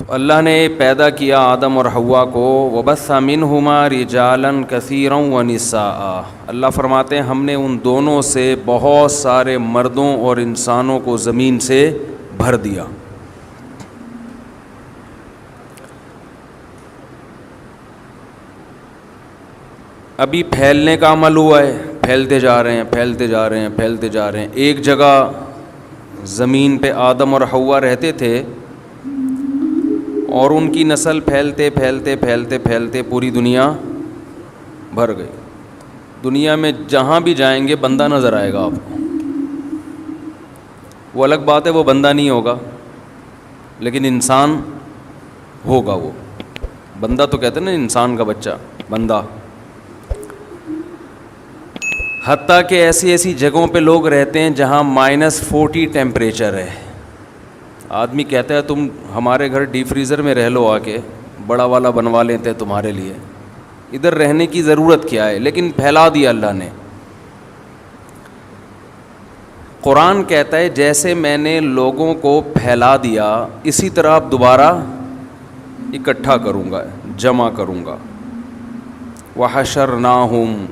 اللہ نے پیدا کیا آدم اور حوا کو، وبث منہما رجالا کثیرا ونساء، اللہ فرماتے ہیں ہم نے ان دونوں سے بہت سارے مردوں اور انسانوں کو زمین سے بھر دیا۔ ابھی پھیلنے کا عمل ہوا ہے، پھیلتے جا رہے ہیں، پھیلتے جا رہے ہیں، پھیلتے جا رہے ہیں۔ ایک جگہ زمین پہ آدم اور حوا رہتے تھے اور ان کی نسل پھیلتے پھیلتے پھیلتے پھیلتے پوری دنیا بھر گئی۔ دنیا میں جہاں بھی جائیں گے بندہ نظر آئے گا آپ کو۔ وہ الگ بات ہے وہ بندہ نہیں ہوگا، لیکن انسان ہوگا۔ وہ بندہ تو کہتے ہیں نا، انسان کا بچہ بندہ۔ حتیٰ کہ ایسی ایسی جگہوں پہ لوگ رہتے ہیں جہاں -40 ٹیمپریچر ہے۔ آدمی کہتا ہے تم ہمارے گھر ڈی فریزر میں رہ لو، آ کے بڑا والا بنوا لیتے ہیں تمہارے لیے، ادھر رہنے کی ضرورت کیا ہے؟ لیکن پھیلا دیا اللہ نے۔ قرآن کہتا ہے جیسے میں نے لوگوں کو پھیلا دیا اسی طرح اب دوبارہ اکٹھا کروں گا، جمع کروں گا۔ وحشرناہم،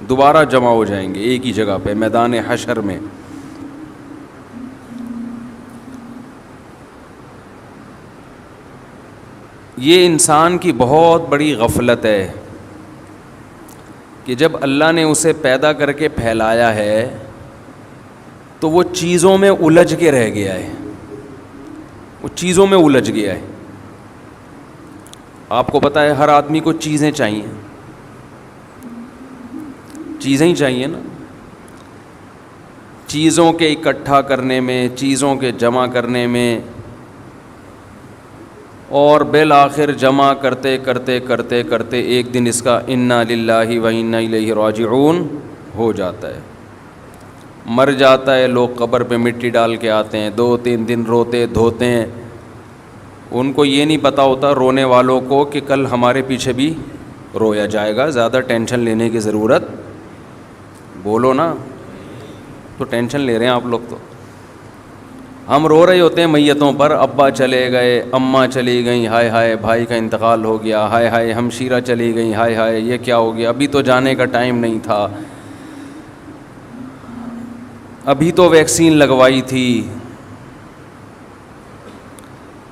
دوبارہ جمع ہو جائیں گے ایک ہی جگہ پہ، میدان حشر میں۔ یہ انسان کی بہت بڑی غفلت ہے کہ جب اللہ نے اسے پیدا کر کے پھیلایا ہے تو وہ چیزوں میں الجھ کے رہ گیا ہے، وہ چیزوں میں الجھ گیا ہے۔ آپ کو پتہ ہے ہر آدمی کو چیزیں چاہیے، چیزیں ہی چاہیے نا۔ چیزوں کے اکٹھا کرنے میں، چیزوں کے جمع کرنے میں، اور بالآخر جمع کرتے کرتے کرتے کرتے ایک دن اس کا انا للہ و انا الیہ راجعون ہو جاتا ہے، مر جاتا ہے۔ لوگ قبر پہ مٹی ڈال کے آتے ہیں، 2-3 دن روتے دھوتے ہیں۔ ان کو یہ نہیں پتہ ہوتا رونے والوں کو کہ کل ہمارے پیچھے بھی رویا جائے گا۔ زیادہ ٹینشن لینے کی ضرورت، بولو نا، تو ٹینشن لے رہے ہیں آپ لوگ۔ تو ہم رو رہے ہوتے ہیں میتوں پر، ابا چلے گئے، اماں چلی گئیں، ہائے ہائے بھائی کا انتقال ہو گیا، ہائے ہائے ہمشیرہ چلی گئیں، ہائے ہائے یہ کیا ہو گیا، ابھی تو جانے کا ٹائم نہیں تھا، ابھی تو ویکسین لگوائی تھی۔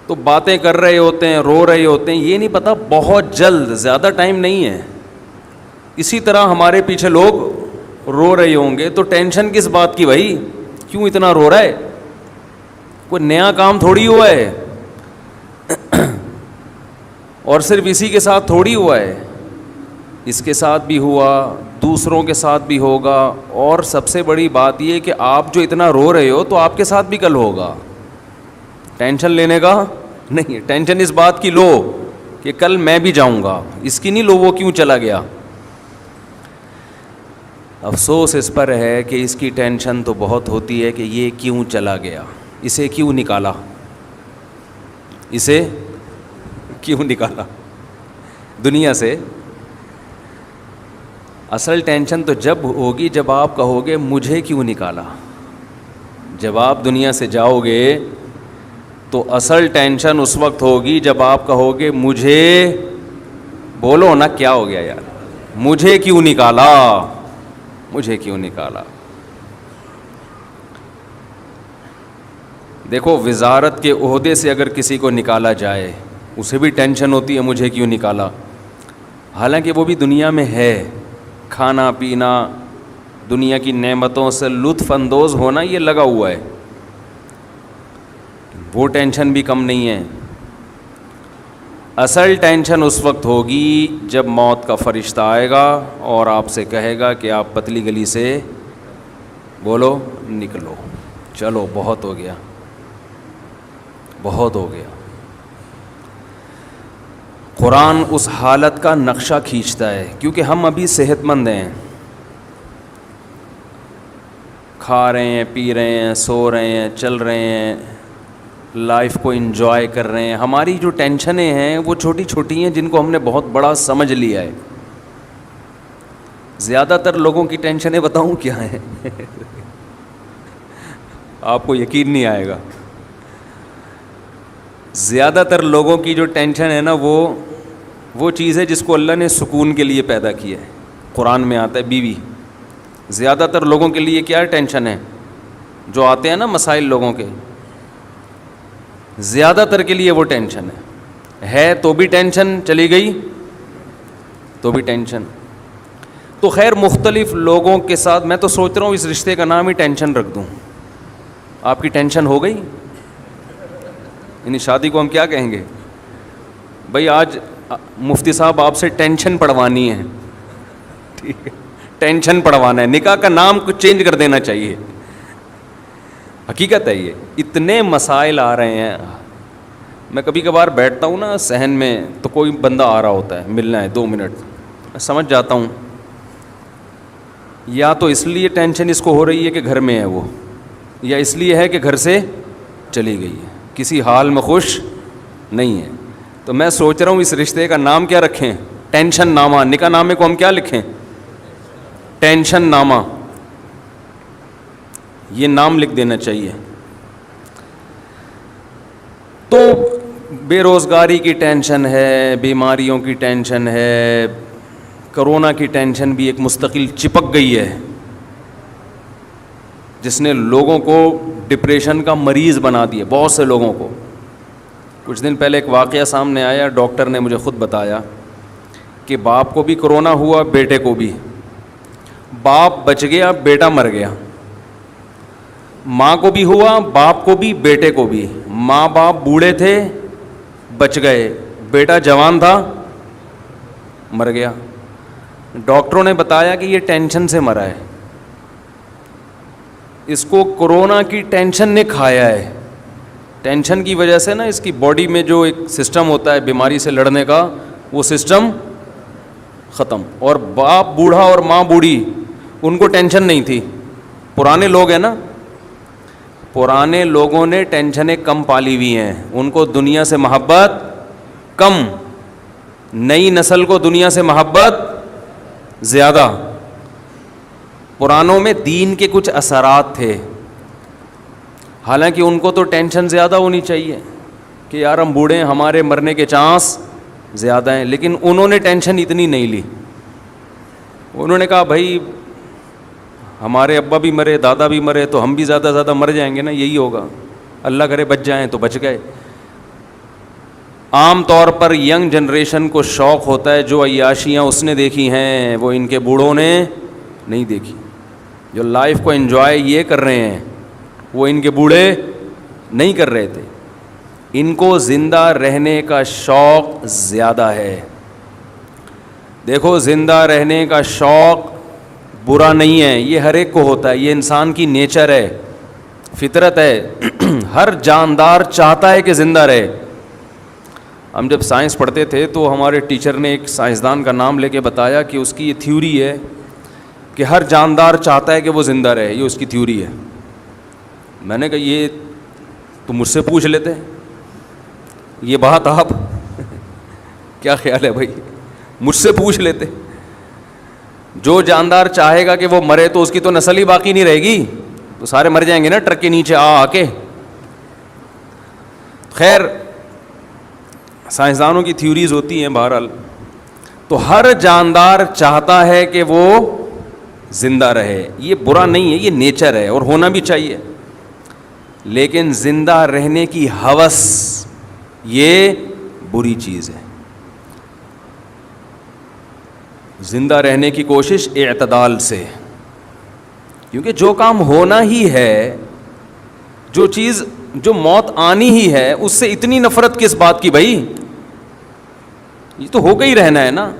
تو باتیں کر رہے ہوتے ہیں، رو رہے ہوتے ہیں، یہ نہیں پتہ بہت جلد، زیادہ ٹائم نہیں ہے۔ اسی طرح ہمارے پیچھے لوگ رو رہے ہوں گے، تو ٹینشن کس بات کی بھائی؟ کیوں اتنا رو رہا ہے؟ کوئی نیا کام تھوڑی ہوا ہے، اور صرف اسی کے ساتھ تھوڑی ہوا ہے، اس کے ساتھ بھی ہوا، دوسروں کے ساتھ بھی ہوگا، اور سب سے بڑی بات یہ کہ آپ جو اتنا رو رہے ہو تو آپ کے ساتھ بھی کل ہوگا۔ ٹینشن لینے کا نہیں، ٹینشن اس بات کی لو کہ کل میں بھی جاؤں گا، اس کی نہیں لو وہ کیوں چلا گیا۔ افسوس اس پر ہے کہ اس کی ٹینشن تو بہت ہوتی ہے کہ یہ کیوں چلا گیا، اسے کیوں نکالا، اسے کیوں نکالا دنیا سے۔ اصل ٹینشن تو جب ہوگی جب آپ کہو گے مجھے کیوں نکالا۔ جب آپ دنیا سے جاؤ گے تو اصل ٹینشن اس وقت ہوگی جب آپ کہو گے مجھے، بولو نا کیا ہو گیا یار، مجھے کیوں نکالا، مجھے کیوں نکالا۔ دیکھو وزارت کے عہدے سے اگر کسی کو نکالا جائے اسے بھی ٹینشن ہوتی ہے مجھے کیوں نکالا، حالانکہ وہ بھی دنیا میں ہے، کھانا پینا، دنیا کی نعمتوں سے لطف اندوز ہونا یہ لگا ہوا ہے، وہ ٹینشن بھی کم نہیں ہے۔ اصل ٹینشن اس وقت ہوگی جب موت کا فرشتہ آئے گا اور آپ سے کہے گا کہ آپ پتلی گلی سے بولو نکلو، چلو بہت ہو گیا، بہت ہو گیا۔ قرآن اس حالت کا نقشہ کھینچتا ہے، کیونکہ ہم ابھی صحت مند ہیں، کھا رہے ہیں، پی رہے ہیں، سو رہے ہیں، چل رہے ہیں، لائف کو انجوائے کر رہے ہیں۔ ہماری جو ٹینشنیں ہیں وہ چھوٹی چھوٹی ہیں جن کو ہم نے بہت بڑا سمجھ لیا ہے۔ زیادہ تر لوگوں کی ٹینشنیں بتاؤں کیا ہیں آپ کو یقین نہیں آئے گا۔ زیادہ تر لوگوں کی جو ٹینشن ہے نا وہ چیز ہے جس کو اللہ نے سکون کے لیے پیدا کیا ہے. قرآن میں آتا ہے بیوی. زیادہ تر لوگوں کے لیے کیا ٹینشن ہے؟ جو آتے ہیں نا مسائل لوگوں کے, زیادہ تر کے لیے وہ ٹینشن ہے تو بھی ٹینشن, چلی گئی تو بھی ٹینشن. تو خیر مختلف لوگوں کے ساتھ میں تو سوچ رہا ہوں اس رشتے کا نام ہی ٹینشن رکھ دوں. آپ کی ٹینشن ہو گئی؟ یعنی شادی کو ہم کیا کہیں گے؟ بھائی آج مفتی صاحب آپ سے ٹینشن پڑھوانی ہے. ٹھیک ہے, ٹینشن پڑھوانا ہے. نکاح کا نام کچھ چینج کر دینا چاہیے. حقیقت ہے یہ, اتنے مسائل آ رہے ہیں. میں کبھی کبھار بیٹھتا ہوں نا صحن میں تو کوئی بندہ آ رہا ہوتا ہے, ملنا ہے 2 منٹ, میں سمجھ جاتا ہوں یا تو اس لیے ٹینشن اس کو ہو رہی ہے کہ گھر میں ہے وہ, یا اس لیے ہے کہ گھر سے چلی گئی ہے, کسی حال میں خوش نہیں ہے. تو میں سوچ رہا ہوں اس رشتے کا نام کیا رکھیں؟ ٹینشن نامہ. نکاح نامے کو ہم کیا لکھیں؟ ٹینشن نامہ. یہ نام لکھ دینا چاہیے. تو بے روزگاری کی ٹینشن ہے, بیماریوں کی ٹینشن ہے, کرونا کی ٹینشن بھی ایک مستقل چپک گئی ہے جس نے لوگوں کو ڈپریشن کا مریض بنا دیا, بہت سے لوگوں کو. کچھ دن پہلے ایک واقعہ سامنے آیا, ڈاکٹر نے مجھے خود بتایا کہ باپ کو بھی کرونا ہوا, بیٹے کو بھی. باپ بچ گیا, بیٹا مر گیا. ماں کو بھی ہوا, باپ کو بھی, بیٹے کو بھی. ماں باپ بوڑھے تھے, بچ گئے, بیٹا جوان تھا, مر گیا. ڈاکٹروں نے بتایا کہ یہ ٹینشن سے مرا ہے, اس کو کرونا کی ٹینشن نے کھایا ہے. ٹینشن کی وجہ سے نا اس کی باڈی میں جو ایک سسٹم ہوتا ہے بیماری سے لڑنے کا, وہ سسٹم ختم. اور باپ بوڑھا اور ماں بوڑھی, ان کو ٹینشن نہیں تھی. پرانے لوگ ہیں نا, پرانے لوگوں نے ٹینشنیں کم پالی ہوئی ہیں, ان کو دنیا سے محبت کم. نئی نسل کو دنیا سے محبت زیادہ. پرانوں میں دین کے کچھ اثرات تھے, حالانکہ ان کو تو ٹینشن زیادہ ہونی چاہیے کہ یار ہم بوڑھے ہیں, ہمارے مرنے کے چانس زیادہ ہیں, لیکن انہوں نے ٹینشن اتنی نہیں لی. انہوں نے کہا بھائی ہمارے ابا بھی مرے, دادا بھی مرے, تو ہم بھی زیادہ زیادہ مر جائیں گے نا, یہی ہوگا. اللہ کرے بچ جائیں تو بچ گئے. عام طور پر ینگ جنریشن کو شوق ہوتا ہے جو عیاشیاں اس نے دیکھی ہیں وہ ان کے بوڑھوں نے نہیں دیکھی. جو لائف کو انجوائے یہ کر رہے ہیں وہ ان کے بوڑھے نہیں کر رہے تھے. ان کو زندہ رہنے کا شوق زیادہ ہے. دیکھو زندہ رہنے کا شوق برا نہیں ہے, یہ ہر ایک کو ہوتا ہے, یہ انسان کی نیچر ہے, فطرت ہے. ہر جاندار چاہتا ہے کہ زندہ رہے. ہم جب سائنس پڑھتے تھے تو ہمارے ٹیچر نے ایک سائنسدان کا نام لے کے بتایا کہ اس کی یہ تھیوری ہے کہ ہر جاندار چاہتا ہے کہ وہ زندہ رہے, یہ اس کی تھیوری ہے. میں نے کہا یہ تو مجھ سے پوچھ لیتے, یہ بات آپ کیا خیال ہے بھائی, مجھ سے پوچھ لیتے. جو جاندار چاہے گا کہ وہ مرے تو اس کی تو نسل ہی باقی نہیں رہے گی, تو سارے مر جائیں گے نا ٹرک کے نیچے آ کے. خیر سائنسدانوں کی تھیوریز ہوتی ہیں بہرحال. تو ہر جاندار چاہتا ہے کہ وہ زندہ رہے, یہ برا نہیں ہے, یہ نیچر ہے اور ہونا بھی چاہیے. لیکن زندہ رہنے کی ہوس یہ بری چیز ہے. زندہ رہنے کی کوشش اعتدال سے, کیونکہ جو کام ہونا ہی ہے, جو چیز جو موت آنی ہی ہے, اس سے اتنی نفرت کس بات کی بھائی, یہ تو ہو کے ہی رہنا ہے نا.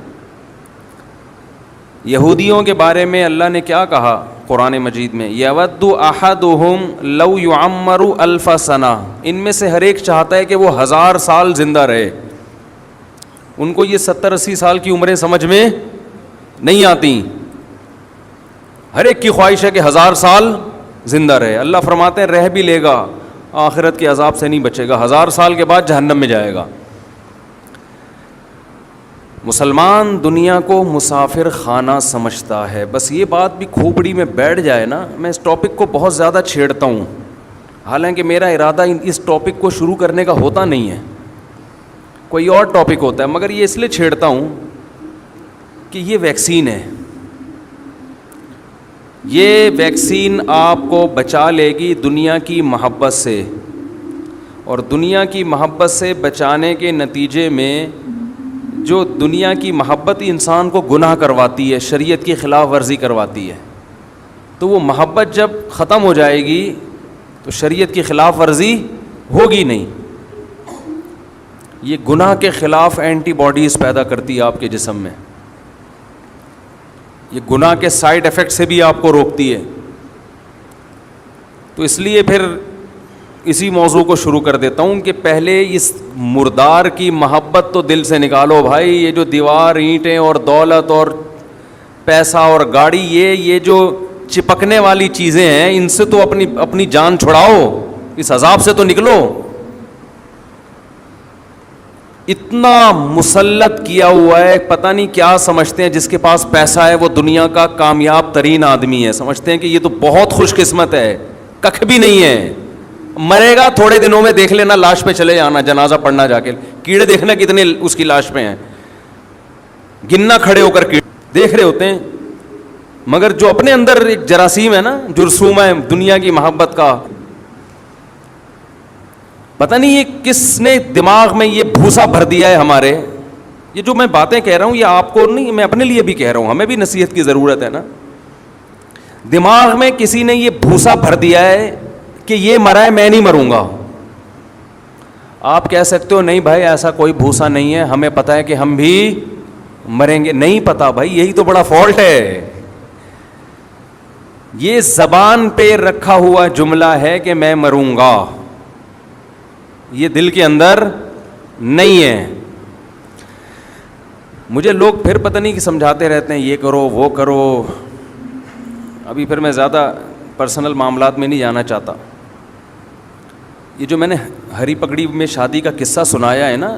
یہودیوں کے بارے میں اللہ نے کیا کہا قرآن مجید میں, یود احدہم لو یعمر الف سنہ, ان میں سے ہر ایک چاہتا ہے کہ وہ 1000 سال زندہ رہے. ان کو یہ 70-80 سال کی عمریں سمجھ میں نہیں آتی. ہر ایک کی خواہش ہے کہ 1000 سال زندہ رہے. اللہ فرماتے ہیں رہ بھی لے گا, آخرت کے عذاب سے نہیں بچے گا, 1000 سال کے بعد جہنم میں جائے گا. مسلمان دنیا کو مسافر خانہ سمجھتا ہے. بس یہ بات بھی کھوپڑی میں بیٹھ جائے نا, میں اس ٹاپک کو بہت زیادہ چھیڑتا ہوں حالانکہ میرا ارادہ اس ٹاپک کو شروع کرنے کا ہوتا نہیں ہے, کوئی اور ٹاپک ہوتا ہے, مگر یہ اس لیے چھیڑتا ہوں کہ یہ ویکسین ہے. یہ ویکسین آپ کو بچا لے گی دنیا کی محبت سے, اور دنیا کی محبت سے بچانے کے نتیجے میں جو دنیا کی محبت ہی انسان کو گناہ کرواتی ہے, شریعت کی خلاف ورزی کرواتی ہے, تو وہ محبت جب ختم ہو جائے گی تو شریعت کی خلاف ورزی ہوگی نہیں. یہ گناہ کے خلاف اینٹی باڈیز پیدا کرتی ہے آپ کے جسم میں, یہ گناہ کے سائیڈ ایفیکٹ سے بھی آپ کو روکتی ہے. تو اس لیے پھر اسی موضوع کو شروع کر دیتا ہوں کہ پہلے اس مردار کی محبت تو دل سے نکالو بھائی. یہ جو دیوار, اینٹیں اور دولت اور پیسہ اور گاڑی, یہ جو چپکنے والی چیزیں ہیں, ان سے تو اپنی جان چھڑاؤ, اس عذاب سے تو نکلو. اتنا مسلط کیا ہوا ہے, پتہ نہیں کیا سمجھتے ہیں جس کے پاس پیسہ ہے وہ دنیا کا کامیاب ترین آدمی ہے, سمجھتے ہیں کہ یہ تو بہت خوش قسمت ہے. ککھ بھی نہیں ہے. مرے گا تھوڑے دنوں میں, دیکھ لینا لاش پہ چلے جانا, جنازہ پڑھنا جا کے, کیڑے دیکھنا کتنے اس کی لاش پہ ہیں, گننا کھڑے ہو کر کیڑے دیکھ رہے ہوتے ہیں. مگر جو اپنے اندر ایک جراثیم ہے نا, جرثومہ ہے دنیا کی محبت کا, پتہ نہیں یہ کس نے دماغ میں یہ بھوسا بھر دیا ہے ہمارے. یہ جو میں باتیں کہہ رہا ہوں یہ آپ کو نہیں, میں اپنے لیے بھی کہہ رہا ہوں, ہمیں بھی نصیحت کی ضرورت ہے نا. دماغ میں کسی نے یہ بھوسا بھر دیا ہے کہ یہ مرا ہے میں نہیں مروں گا. آپ کہہ سکتے ہو نہیں بھائی ایسا کوئی بھوسا نہیں ہے, ہمیں پتہ ہے کہ ہم بھی مریں گے. نہیں پتا بھائی, یہی تو بڑا فالٹ ہے. یہ زبان پہ رکھا ہوا جملہ ہے کہ میں مروں گا, یہ دل کے اندر نہیں ہے. مجھے لوگ پھر پتہ نہیں کہ سمجھاتے رہتے ہیں یہ کرو وہ کرو. ابھی پھر میں زیادہ پرسنل معاملات میں نہیں جانا چاہتا. یہ جو میں نے ہری پگڑی میں شادی کا قصہ سنایا ہے نا,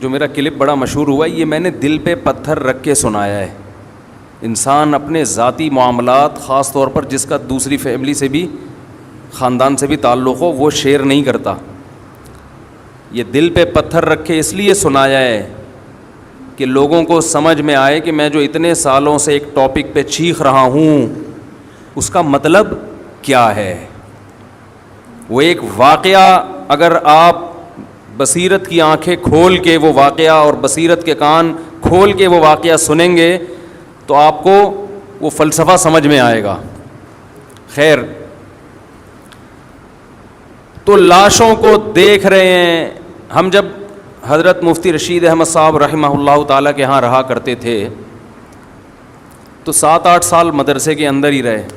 جو میرا کلپ بڑا مشہور ہوا ہے, یہ میں نے دل پہ پتھر رکھ کے سنایا ہے. انسان اپنے ذاتی معاملات, خاص طور پر جس کا دوسری فیملی سے بھی, خاندان سے بھی تعلق ہو, وہ شیئر نہیں کرتا. یہ دل پہ پتھر رکھ کے اس لیے سنایا ہے کہ لوگوں کو سمجھ میں آئے کہ میں جو اتنے سالوں سے ایک ٹاپک پہ چیخ رہا ہوں اس کا مطلب کیا ہے. وہ ایک واقعہ اگر آپ بصیرت کی آنکھیں کھول کے وہ واقعہ اور بصیرت کے کان کھول کے وہ واقعہ سنیں گے تو آپ کو وہ فلسفہ سمجھ میں آئے گا. خیر, تو لاشوں کو دیکھ رہے ہیں. ہم جب حضرت مفتی رشید احمد صاحب رحمہ اللہ تعالیٰ کے ہاں رہا کرتے تھے تو 7-8 سال مدرسے کے اندر ہی رہے.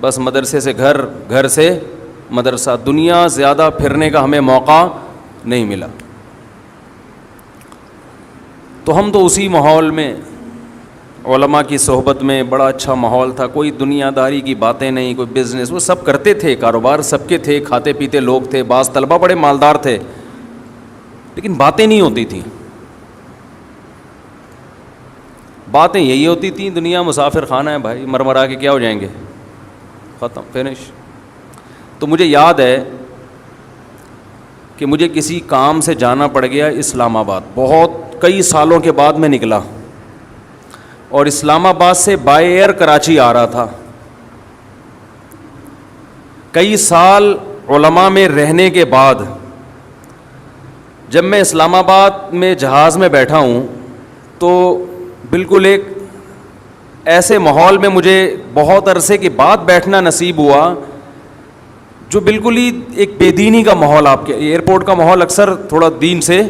بس مدرسے سے گھر, گھر سے مدرسہ, دنیا زیادہ پھرنے کا ہمیں موقع نہیں ملا. تو ہم تو اسی ماحول میں, علماء کی صحبت میں, بڑا اچھا ماحول تھا. کوئی دنیا داری کی باتیں نہیں, کوئی بزنس, وہ سب کرتے تھے, کاروبار سب کے تھے, کھاتے پیتے لوگ تھے. بعض طلبہ بڑے مالدار تھے لیکن باتیں نہیں ہوتی تھیں. باتیں یہی ہوتی تھیں دنیا مسافر خانہ ہے بھائی, مرمرا کے کیا ہو جائیں گے, ختم, فنش. تو مجھے یاد ہے کہ مجھے کسی کام سے جانا پڑ گیا اسلام آباد. بہت کئی سالوں کے بعد میں نکلا اور اسلام آباد سے بائی ایئر کراچی آ رہا تھا. کئی سال علماء میں رہنے کے بعد جب میں اسلام آباد میں جہاز میں بیٹھا ہوں تو بالکل ایک ایسے ماحول میں مجھے بہت عرصے کے بعد بیٹھنا نصیب ہوا جو بالکل ہی ایک بے دینی کا ماحول. آپ کے ایئرپورٹ کا ماحول اکثر تھوڑا دین سے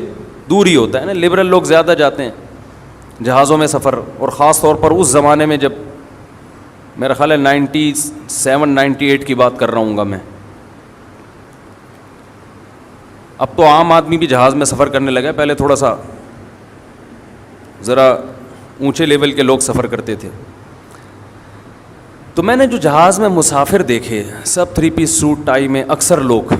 دور ہی ہوتا ہے نا, لبرل لوگ زیادہ جاتے ہیں جہازوں میں سفر, اور خاص طور پر اس زمانے میں جب میرا خیال ہے 97-98 کی بات کر رہا ہوں گا میں. اب تو عام آدمی بھی جہاز میں سفر کرنے لگا, پہلے تھوڑا سا ذرا اونچے لیول کے لوگ سفر کرتے تھے. تو میں نے جو جہاز میں مسافر دیکھے سب 3 پیس سوٹ ٹائی میں, اکثر لوگ,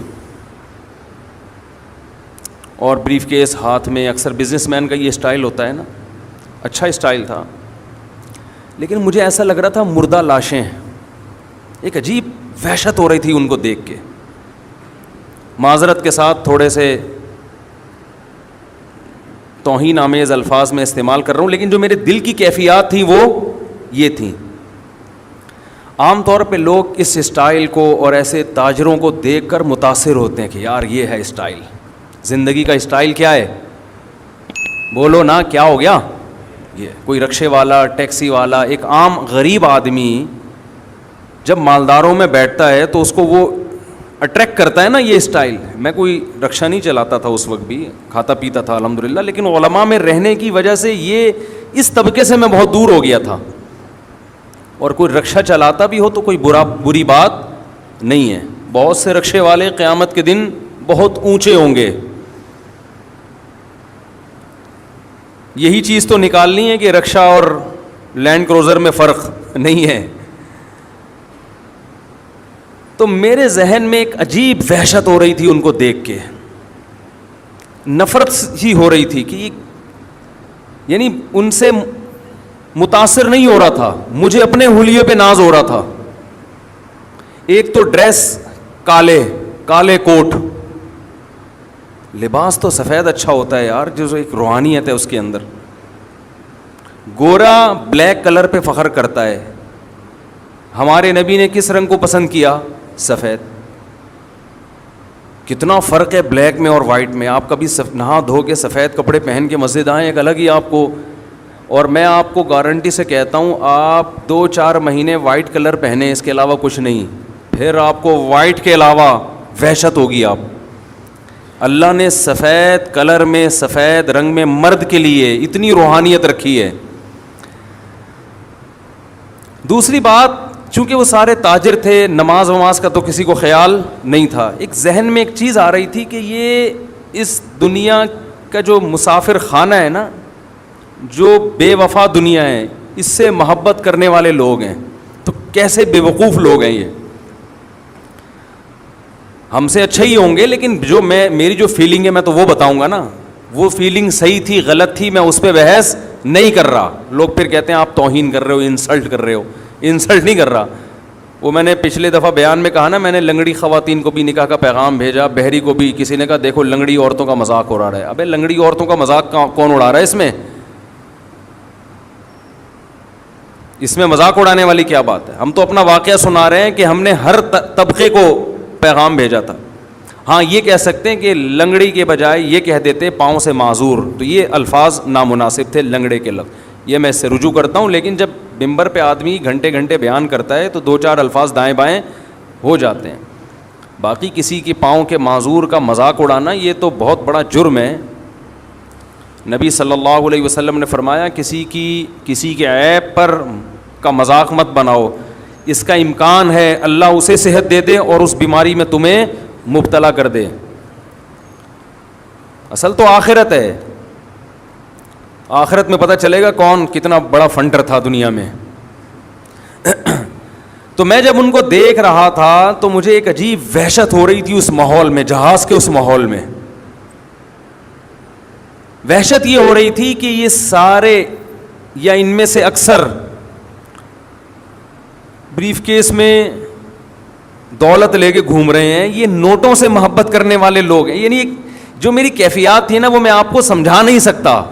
اور بریف کیس ہاتھ میں. اکثر بزنس مین کا یہ اسٹائل ہوتا ہے نا, اچھا اسٹائل تھا. لیکن مجھے ایسا لگ رہا تھا مردہ لاشیں, ایک عجیب وحشت ہو رہی تھی ان کو دیکھ کے. معذرت کے ساتھ تھوڑے سے توہین آمیز الفاظ میں استعمال کر رہا ہوں، لیکن جو میرے دل کی کیفیات تھیں وہ یہ تھیں. عام طور پہ لوگ اس اسٹائل کو اور ایسے تاجروں کو دیکھ کر متاثر ہوتے ہیں کہ یار یہ ہے اسٹائل، زندگی کا اسٹائل کیا ہے، بولو نا کیا ہو گیا. یہ کوئی رکشے والا، ٹیکسی والا، ایک عام غریب آدمی جب مالداروں میں بیٹھتا ہے تو اس کو وہ اٹریکٹ کرتا ہے نا یہ اسٹائل. میں کوئی رکشہ نہیں چلاتا تھا اس وقت بھی، کھاتا پیتا تھا الحمدللہ، لیکن علماء میں رہنے کی وجہ سے یہ اس طبقے سے میں بہت دور ہو گیا تھا. اور کوئی رکشہ چلاتا بھی ہو تو کوئی بری بات نہیں ہے. بہت سے رکشے والے قیامت کے دن بہت اونچے ہوں گے. یہی چیز تو نکالنی ہے کہ رکشہ اور لینڈ کروزر میں فرق نہیں ہے. تو میرے ذہن میں ایک عجیب وحشت ہو رہی تھی ان کو دیکھ کے، نفرت ہی ہو رہی تھی کہ یعنی ان سے متاثر نہیں ہو رہا تھا، مجھے اپنے حلیے پہ ناز ہو رہا تھا. ایک تو ڈریس کالے کوٹ، لباس تو سفید اچھا ہوتا ہے یار، جو ایک روحانیت ہے اس کے اندر. گورا بلیک کلر پہ فخر کرتا ہے. ہمارے نبی نے کس رنگ کو پسند کیا؟ سفید. کتنا فرق ہے بلیک میں اور وائٹ میں. آپ کبھی نہا دھو کے سفید کپڑے پہن کے مسجد آئیں، ایک الگ ہی آپ کو. اور میں آپ کو گارنٹی سے کہتا ہوں آپ 2-4 مہینے وائٹ کلر پہنے، اس کے علاوہ کچھ نہیں، پھر آپ کو وائٹ کے علاوہ وحشت ہوگی. آپ اللہ نے سفید کلر میں، سفید رنگ میں مرد کے لیے اتنی روحانیت رکھی ہے. دوسری بات، چونکہ وہ سارے تاجر تھے، نماز وماز کا تو کسی کو خیال نہیں تھا. ایک ذہن میں ایک چیز آ رہی تھی کہ یہ اس دنیا کا جو مسافر خانہ ہے نا، جو بے وفا دنیا ہے، اس سے محبت کرنے والے لوگ ہیں. تو کیسے بے وقوف لوگ ہیں یہ. ہم سے اچھے ہی ہوں گے، لیکن جو میری جو فیلنگ ہے میں تو وہ بتاؤں گا نا. وہ فیلنگ صحیح تھی غلط تھی میں اس پہ بحث نہیں کر رہا. لوگ پھر کہتے ہیں آپ توہین کر رہے ہو، انسلٹ کر رہے ہو. انسلٹ نہیں کر رہا. وہ میں نے پچھلے دفعہ بیان میں کہا نا، میں نے لنگڑی خواتین کو بھی نکاح کا پیغام بھیجا، بہری کو بھی. کسی نے کہا دیکھو لنگڑی عورتوں کا مذاق اڑا رہا ہے. ابے لنگڑی عورتوں کا مذاق کون اڑا رہا ہے؟ اس میں مذاق اڑانے والی کیا بات ہے؟ ہم تو اپنا واقعہ سنا رہے ہیں کہ ہم نے ہر طبقے کو پیغام بھیجا تھا. ہاں یہ کہہ سکتے ہیں کہ لنگڑی کے بجائے یہ کہہ دیتے پاؤں سے معذور، تو یہ الفاظ نامناسب تھے لنگڑے کے لفظ. یہ میں اس سے رجوع کرتا ہوں. لیکن جب ممبر پہ آدمی گھنٹے گھنٹے بیان کرتا ہے تو 2-4 الفاظ دائیں بائیں ہو جاتے ہیں. باقی کسی کی پاؤں کے معذور کا مذاق اڑانا یہ تو بہت بڑا جرم ہے. نبی صلی اللہ علیہ وسلم نے فرمایا کسی کے عیب پر کا مذاق مت بناؤ. اس کا امکان ہے اللہ اسے صحت دے دے اور اس بیماری میں تمہیں مبتلا کر دے. اصل تو آخرت ہے. آخرت میں پتہ چلے گا کون کتنا بڑا فنڈر تھا دنیا میں. تو میں جب ان کو دیکھ رہا تھا تو مجھے ایک عجیب وحشت ہو رہی تھی اس ماحول میں، جہاز کے اس ماحول میں. وحشت یہ ہو رہی تھی کہ یہ سارے یا ان میں سے اکثر بریف کیس میں دولت لے کے گھوم رہے ہیں. یہ نوٹوں سے محبت کرنے والے لوگ ہیں. یعنی جو میری کیفیات تھی نا وہ میں آپ کو سمجھا نہیں سکتا.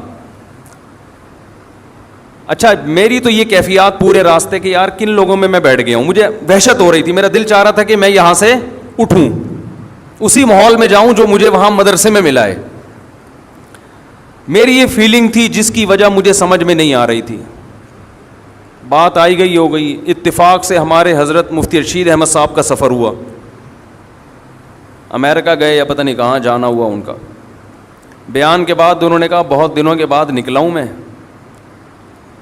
اچھا میری تو یہ کیفیات پورے راستے کہ یار کن لوگوں میں بیٹھ گیا ہوں. مجھے وحشت ہو رہی تھی. میرا دل چاہ رہا تھا کہ میں یہاں سے اٹھوں، اسی ماحول میں جاؤں جو مجھے وہاں مدرسے میں ملا ہے. میری یہ فیلنگ تھی جس کی وجہ مجھے سمجھ میں نہیں آ رہی تھی. بات آئی گئی ہو گئی. اتفاق سے ہمارے حضرت مفتی رشید احمد صاحب کا سفر ہوا. امریکہ گئے یا پتہ نہیں کہاں جانا ہوا ان کا. بیان کے بعد انہوں نے کہا بہت دنوں کے بعد نکلا ہوں میں.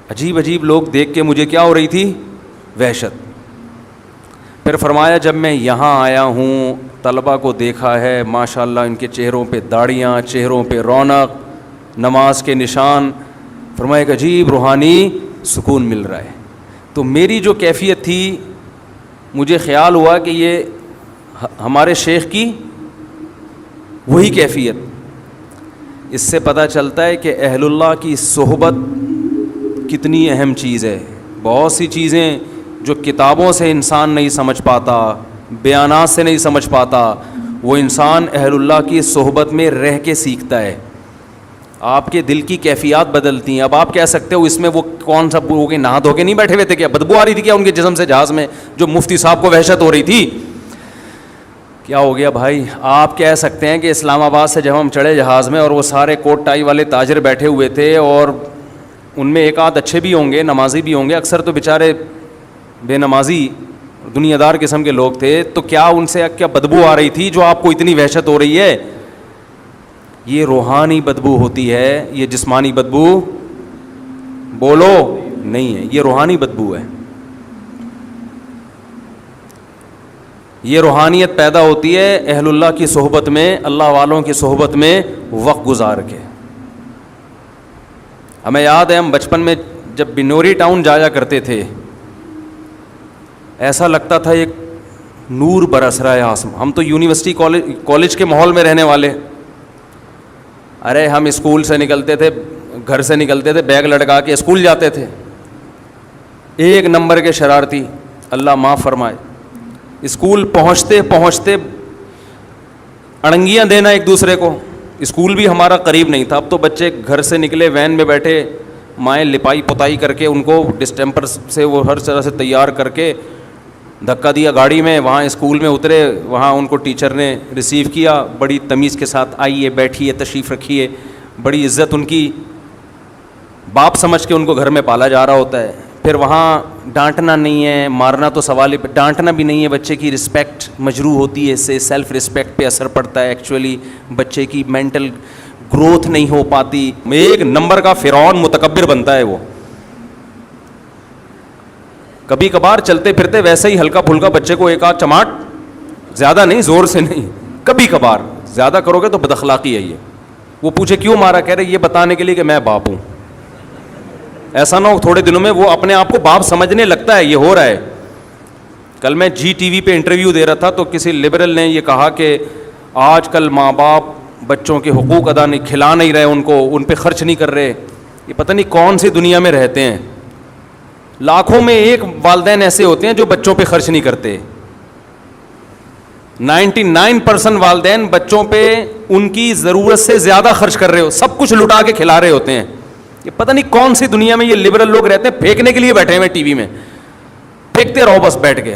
عجیب عجیب لوگ دیکھ کے مجھے کیا ہو رہی تھی؟ وحشت. پھر فرمایا جب میں یہاں آیا ہوں طلبہ کو دیکھا ہے، ماشاءاللہ ان کے چہروں پہ داڑیاں، چہروں پہ رونق، نماز کے نشان. فرمایا ایک عجیب روحانی سکون مل رہا ہے. تو میری جو کیفیت تھی مجھے خیال ہوا کہ یہ ہمارے شیخ کی وہی کیفیت. اس سے پتہ چلتا ہے کہ اہل اللہ کی صحبت کتنی اہم چیز ہے. بہت سی چیزیں جو کتابوں سے انسان نہیں سمجھ پاتا، بیانات سے نہیں سمجھ پاتا، وہ انسان اہل اللہ کی صحبت میں رہ کے سیکھتا ہے. آپ کے دل کی کیفیات بدلتی ہیں. اب آپ کہہ سکتے ہو اس میں وہ کون سا ہو گئی, نہا دھو کے نہیں بیٹھے ہوئے تھے کیا, بدبو آ رہی تھی کیا ان کے جسم سے جہاز میں, جو مفتی صاحب کو وحشت ہو رہی تھی, کیا ہو گیا بھائی. آپ کہہ سکتے ہیں کہ اسلام آباد سے جب ہم چڑھے جہاز میں اور وہ سارے کوٹ ٹائی والے تاجر بیٹھے ہوئے تھے اور ان میں ایک آدھ اچھے بھی ہوں گے, نمازی بھی ہوں گے, اکثر تو بیچارے بے نمازی دنیا دار قسم کے لوگ تھے, تو کیا ان سے کیا بدبو آ رہی تھی جو آپ کو اتنی وحشت ہو رہی ہے؟ یہ روحانی بدبو ہوتی ہے, یہ جسمانی بدبو بولو نہیں ہے, یہ روحانی بدبو ہے. یہ روحانیت پیدا ہوتی ہے اہل اللہ کی صحبت میں, اللہ والوں کی صحبت میں وقت گزار کے. ہمیں یاد ہے ہم بچپن میں جب بنوری ٹاؤن جایا کرتے تھے, ایسا لگتا تھا ایک نور برس رہا ہے آسمان. ہم تو یونیورسٹی کالج کے ماحول میں رہنے والے. ارے ہم اسکول سے نکلتے تھے, گھر سے نکلتے تھے, بیگ لٹکا کے اسکول جاتے تھے, ایک نمبر کے شرارتی, اللہ معاف فرمائے. اسکول پہنچتے پہنچتے اڑنگیاں دینا ایک دوسرے کو. اسکول بھی ہمارا قریب نہیں تھا. اب تو بچے گھر سے نکلے وین میں بیٹھے, مائیں لپائی پتائی کر کے ان کو ڈسٹمپر سے وہ ہر طرح سے تیار کر کے دھکا دیا گاڑی میں, وہاں اسکول میں اترے, وہاں ان کو ٹیچر نے ریسیو کیا بڑی تمیز کے ساتھ, آئیے بیٹھیے تشریف رکھیے, بڑی عزت ان کی, باپ سمجھ کے ان کو گھر میں پالا جا رہا ہوتا ہے. پھر وہاں ڈانٹنا نہیں ہے, مارنا تو سوال ہی, ڈانٹنا بھی نہیں ہے, بچے کی رسپیکٹ مجروح ہوتی ہے, اس سے سیلف رسپیکٹ پہ اثر پڑتا ہے, ایکچولی بچے کی مینٹل گروتھ نہیں ہو پاتی, ایک نمبر کا فرعون متکبر بنتا ہے وہ. کبھی کبھار چلتے پھرتے ویسے ہی ہلکا پھلکا بچے کو ایک آدھ چماٹ, زیادہ نہیں, زور سے نہیں, کبھی کبھار, زیادہ کرو گے تو بد اخلاقی ہے یہ. وہ پوچھے کیوں مارا, کہہ رہے یہ بتانے کے لیے کہ میں باپ ہوں. ایسا نہ ہو تھوڑے دنوں میں وہ اپنے آپ کو باپ سمجھنے لگتا ہے. یہ ہو رہا ہے. کل میں جی ٹی وی پہ انٹرویو دے رہا تھا تو کسی لبرل نے یہ کہا کہ آج کل ماں باپ بچوں کے حقوق ادا نہیں, کھلا نہیں رہے ان کو, ان پہ خرچ نہیں کر رہے. یہ پتہ نہیں کون سی دنیا میں رہتے ہیں. لاکھوں میں ایک والدین ایسے ہوتے ہیں جو بچوں پہ خرچ نہیں کرتے. 99% والدین بچوں پہ ان کی ضرورت سے زیادہ خرچ کر رہے ہو, سب کچھ لٹا کے کھلا رہے ہوتے ہیں. یہ پتہ نہیں کون سی دنیا میں یہ لبرل لوگ رہتے ہیں, پھینکنے کے لیے بیٹھے ہوئے ٹی وی میں, پھینکتے رہو بس بیٹھ کے,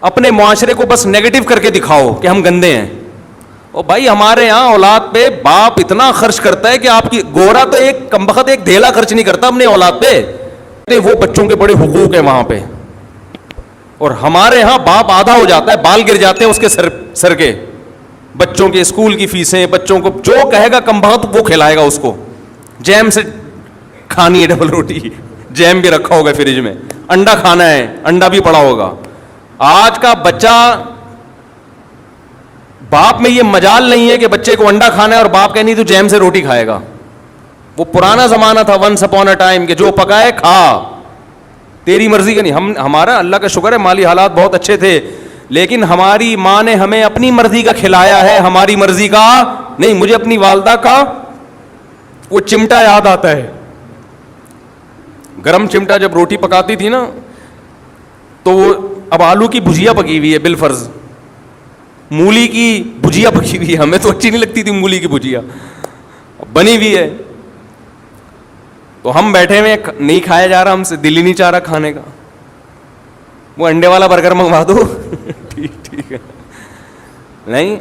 اپنے معاشرے کو بس نیگیٹو کر کے دکھاؤ کہ ہم گندے ہیں. اور بھائی ہمارے یہاں اولاد پہ باپ اتنا خرچ کرتا ہے کہ آپ کی, گورا تو ایک کمبخت ایک دھیلا خرچ نہیں کرتا اپنے اولاد پہ, وہ بچوں کے بڑے حقوق ہیں وہاں پہ. اور ہمارے ہاں باپ آدھا ہو جاتا ہے, بال گر جاتے ہیں اس کے سر کے, بچوں کے اسکول کی فیسیں, بچوں کو جو کہے گا کمبخت وہ کھلائے گا اس کو. جیم سے کھانی ہے ڈبل روٹی, جیم بھی رکھا ہوگا فریج میں, انڈا کھانا ہے, انڈا بھی پڑا ہوگا. آج کا بچہ, باپ میں یہ مجال نہیں ہے کہ بچے کو انڈا کھانا ہے اور باپ کہنی تو جیم سے روٹی کھائے گا. وہ پرانا زمانہ تھا, ونس اپون اے ٹائم, کہ جو پکائے کھا, تیری مرضی کا نہیں. ہمارا اللہ کا شکر ہے مالی حالات بہت اچھے تھے, لیکن ہماری ماں نے ہمیں اپنی مرضی کا کھلایا ہے, ہماری مرضی کا نہیں. مجھے اپنی والدہ کا وہ چمٹا یاد آتا ہے, گرم چمٹا, جب روٹی پکاتی تھی نا تو وہ, اب آلو کی بھجیا پکی ہوئی ہے بالفرض, مولی کی بھجیا پکی ہوئی ہے, ہمیں تو اچھی نہیں لگتی تھی مولی کی بھجیا, بنی ہوئی ہے, تو ہم بیٹھے ہوئے, نہیں کھایا جا رہا, ہم سے دل ہی نہیں چاہ رہا کھانے کا. وہ انڈے والا برگر منگوا دو. ٹھیک ہے, نہیں.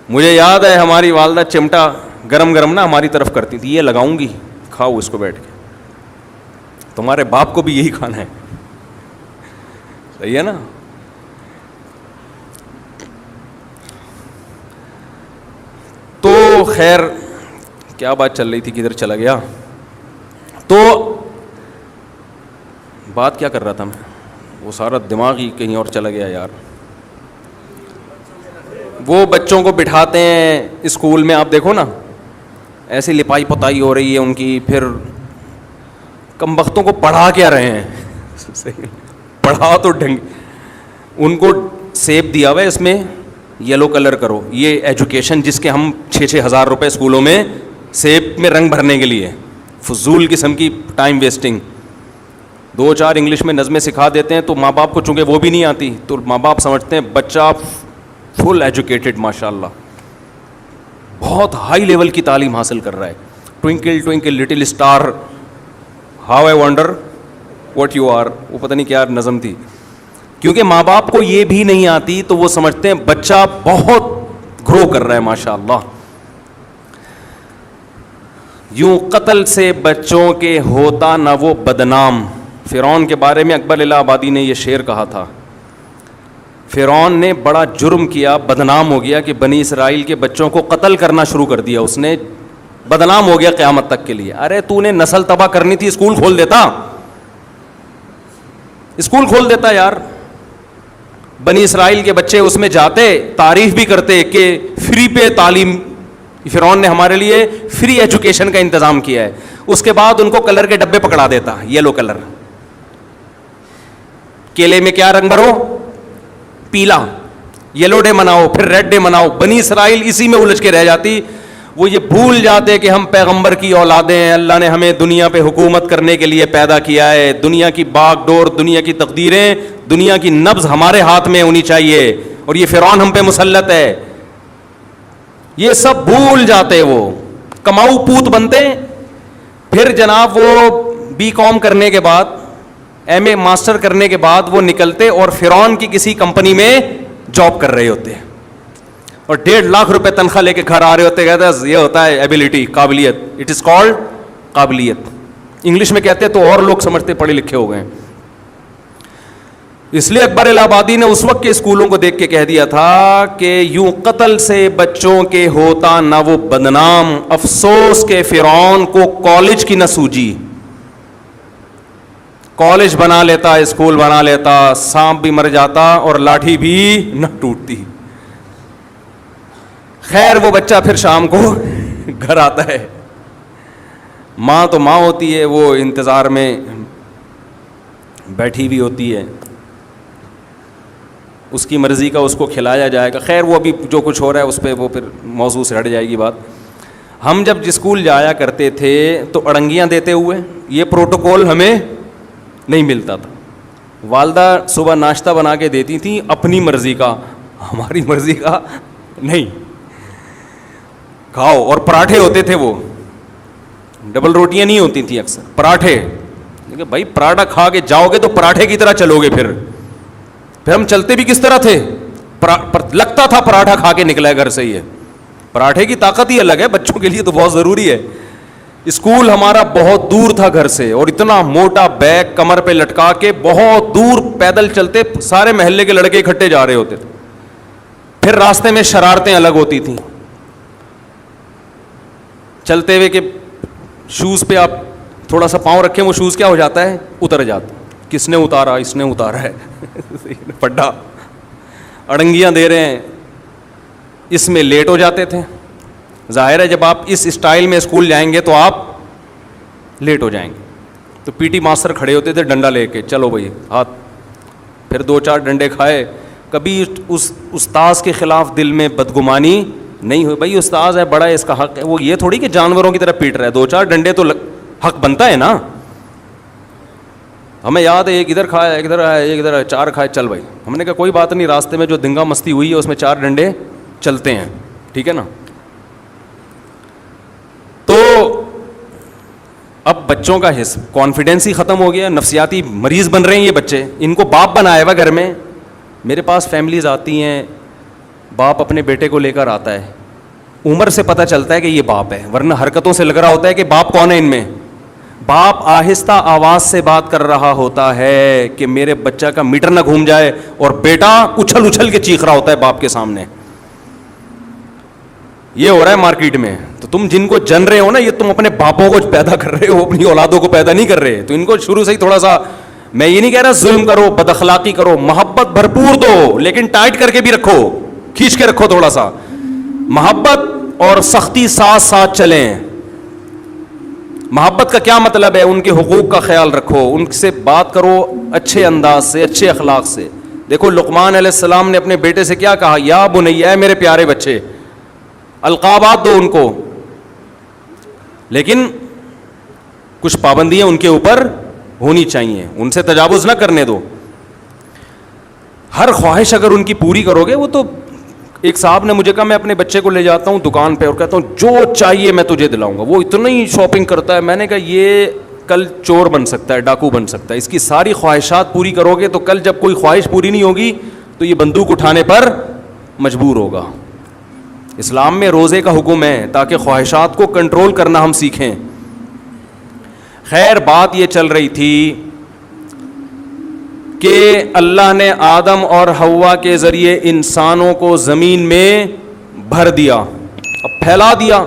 مجھے یاد ہے ہماری والدہ چمٹا گرم گرم نا ہماری طرف کرتی تھی, یہ لگاؤں گی, کھاؤ اس کو بیٹھ کے, تمہارے باپ کو بھی یہی کھانا ہے. صحیح ہے نا. تو خیر کیا بات چل رہی تھی, کدھر چلا گیا. تو بات کیا کر رہا تھا میں, وہ سارا دماغ ہی کہیں اور چلا گیا یار. وہ بچوں کو بٹھاتے ہیں اسکول میں, آپ دیکھو نا ایسی لپائی پتائی ہو رہی ہے ان کی, پھر کمبختوں کو پڑھا کیا رہے ہیں, پڑھا تو ڈھنگ, ان کو سیب دیا ہوا ہے اس میں یلو کلر کرو, یہ ایجوکیشن جس کے ہم 6-6 ہزار روپے اسکولوں میں سیب میں رنگ بھرنے کے لیے, فضول قسم کی ٹائم ویسٹنگ. 2-4 انگلش میں نظمیں سکھا دیتے ہیں, تو ماں باپ کو چونکہ وہ بھی نہیں آتی, تو ماں باپ سمجھتے ہیں بچہ فل ایجوکیٹڈ ماشاء اللہ, بہت ہائی لیول کی تعلیم حاصل کر رہا ہے. Twinkle twinkle little star how I wonder what you are, وہ پتہ نہیں کیا نظم تھی. کیونکہ ماں باپ کو یہ بھی نہیں آتی تو وہ سمجھتے ہیں بچہ بہت گرو کر رہا ہے ماشاء اللہ. یوں قتل سے بچوں کے ہوتا نہ وہ بدنام. فرعون کے بارے میں اکبر الہ آبادی نے یہ شعر کہا تھا, فرعون نے بڑا جرم کیا, بدنام ہو گیا کہ بنی اسرائیل کے بچوں کو قتل کرنا شروع کر دیا اس نے, بدنام ہو گیا قیامت تک کے لیے. ارے تو نے نسل تباہ کرنی تھی, اسکول کھول دیتا, اسکول کھول دیتا یار. بنی اسرائیل کے بچے اس میں جاتے, تعریف بھی کرتے کہ فری پہ تعلیم, فرعون نے ہمارے لیے فری ایجوکیشن کا انتظام کیا ہے. اس کے بعد ان کو کلر کے ڈبے پکڑا دیتا, یلو کلر, کیلے میں کیا رنگ بھرو, پیلا, یلو ڈے مناؤ, پھر ریڈ ڈے مناؤ. بنی اسرائیل اسی میں الجھ کے رہ جاتی. وہ یہ بھول جاتے کہ ہم پیغمبر کی اولادیں ہیں, اللہ نے ہمیں دنیا پہ حکومت کرنے کے لیے پیدا کیا ہے, دنیا کی باغ ڈور, دنیا کی تقدیریں, دنیا کی نبض ہمارے ہاتھ میں ہونی چاہیے, اور یہ فرعون ہم پہ مسلط ہے. یہ سب بھول جاتے, وہ کماؤ پوت بنتے. پھر جناب وہ بی کام کرنے کے بعد, ایم اے ماسٹر کرنے کے بعد وہ نکلتے اور فرعون کی کسی کمپنی میں جاب کر رہے ہوتے اور 1.5 لاکھ روپے تنخواہ لے کے گھر آ رہے ہوتے. کہتے ہیں یہ ہوتا ہے ایبلٹی, قابلیت, اٹ از کالڈ قابلیت. انگلش میں کہتے ہیں تو اور لوگ سمجھتے پڑھے لکھے ہو گئے ہیں. اس لیے اکبر الہ آبادی نے اس وقت کے اسکولوں کو دیکھ کے کہہ دیا تھا کہ یوں قتل سے بچوں کے ہوتا نہ وہ بدنام, افسوس کہ فرعون کو کالج کی نہ سوجی. کالج بنا لیتا, اسکول بنا لیتا, سانپ بھی مر جاتا اور لاٹھی بھی نہ ٹوٹتی. خیر وہ بچہ پھر شام کو گھر آتا ہے, ماں تو ماں ہوتی ہے, وہ انتظار میں بیٹھی ہوئی ہوتی ہے, اس کی مرضی کا اس کو کھلایا جائے گا. خیر وہ ابھی جو کچھ ہو رہا ہے اس پہ وہ پھر موضوع سے ہٹ جائے گی بات. ہم جب اسکول جایا کرتے تھے تو اڑنگیاں دیتے ہوئے, یہ پروٹوکول ہمیں نہیں ملتا تھا. والدہ صبح ناشتہ بنا کے دیتی تھیں اپنی مرضی کا, ہماری مرضی کا نہیں, کھاؤ. اور پراٹھے ہوتے تھے, وہ ڈبل روٹیاں نہیں ہوتی تھیں اکثر, پراٹھے. کہ بھائی پراٹھا کھا کے جاؤ گے تو پراٹھے کی طرح چلو گے. پھر ہم چلتے بھی کس طرح تھے, لگتا تھا پراٹھا کھا کے نکلا ہے گھر سے ہی ہے. پراٹھے کی طاقت ہی الگ ہے, بچوں کے لیے تو بہت ضروری ہے. اسکول ہمارا بہت دور تھا گھر سے, اور اتنا موٹا بیگ کمر پہ لٹکا کے بہت دور پیدل چلتے, سارے محلے کے لڑکے اکٹھے جا رہے ہوتے تھے. پھر راستے میں شرارتیں الگ ہوتی تھیں چلتے ہوئے, کہ شوز پہ آپ تھوڑا سا پاؤں رکھیں, وہ شوز کیا ہو جاتا ہے, اتر جاتا. کس نے اتارا, اس نے اتارا ہے, پڈا. اڑنگیاں دے رہے ہیں, اس میں لیٹ ہو جاتے تھے. ظاہر ہے جب آپ اس اسٹائل میں اسکول جائیں گے تو آپ لیٹ ہو جائیں گے. تو پی ٹی ماسٹر کھڑے ہوتے تھے ڈنڈا لے کے, چلو بھائی ہاتھ. پھر 2-4 ڈنڈے کھائے. کبھی اس استاذ کے خلاف دل میں بدگمانی نہیں ہوئی, بھائی استاذ ہے, بڑا ہے, اس کا حق ہے. وہ یہ تھوڑی کہ جانوروں کی طرح پیٹ رہا ہے, 2-4 ڈنڈے تو حق بنتا ہے نا. ہمیں یاد ہے ایک ادھر کھایا, ایک ادھر آیا, ایک ادھر 4 کھائے, چل بھائی. ہم نے کہا کوئی بات نہیں, راستے میں جو دنگا مستی ہوئی ہے اس میں 4 ڈنڈے چلتے ہیں, ٹھیک ہے نا. تو اب بچوں کا کانفیڈینس ہی ختم ہو گیا, نفسیاتی مریض بن رہے ہیں یہ بچے. ان کو باپ بنایا ہوا گھر میں. میرے پاس فیملیز آتی ہیں, باپ اپنے بیٹے کو لے کر آتا ہے, عمر سے پتہ چلتا ہے کہ یہ باپ ہے, ورنہ حرکتوں سے لگ رہا ہوتا ہے کہ باپ کون ہے ان میں. باپ آہستہ آواز سے بات کر رہا ہوتا ہے کہ میرے بچہ کا میٹر نہ گھوم جائے, اور بیٹا اچھل اچھل کے چیخ رہا ہوتا ہے باپ کے سامنے. یہ ہو رہا ہے مارکیٹ میں. تو تم جن کو جن رہے ہو نا, یہ تم اپنے باپوں کو پیدا کر رہے ہو, اپنی اولادوں کو پیدا نہیں کر رہے. تو ان کو شروع سے ہی تھوڑا سا, میں یہ نہیں کہہ رہا ظلم کرو, بد اخلاقی کرو, محبت بھرپور دو, لیکن ٹائٹ کر کے بھی رکھو, کھینچ کے رکھو تھوڑا سا. محبت اور سختی ساتھ ساتھ چلیں. محبت کا کیا مطلب ہے, ان کے حقوق کا خیال رکھو, ان سے بات کرو اچھے انداز سے, اچھے اخلاق سے. دیکھو لقمان علیہ السلام نے اپنے بیٹے سے کیا کہا, یا بنیا, اے میرے پیارے بچے. القابات دو ان کو, لیکن کچھ پابندیاں ان کے اوپر ہونی چاہیے, ان سے تجاوز نہ کرنے دو. ہر خواہش اگر ان کی پوری کرو گے, وہ تو ایک صاحب نے مجھے کہا میں اپنے بچے کو لے جاتا ہوں دکان پہ اور کہتا ہوں جو چاہیے میں تجھے دلاؤں گا, وہ اتنا ہی شاپنگ کرتا ہے. میں نے کہا یہ کل چور بن سکتا ہے, ڈاکو بن سکتا ہے, اس کی ساری خواہشات پوری کرو گے تو کل جب کوئی خواہش پوری نہیں ہوگی تو یہ بندوق اٹھانے پر مجبور ہوگا. اسلام میں روزے کا حکم ہے تاکہ خواہشات کو کنٹرول کرنا ہم سیکھیں. خیر بات یہ چل رہی تھی کہ اللہ نے آدم اور حوا کے ذریعے انسانوں کو زمین میں بھر دیا, اب پھیلا دیا.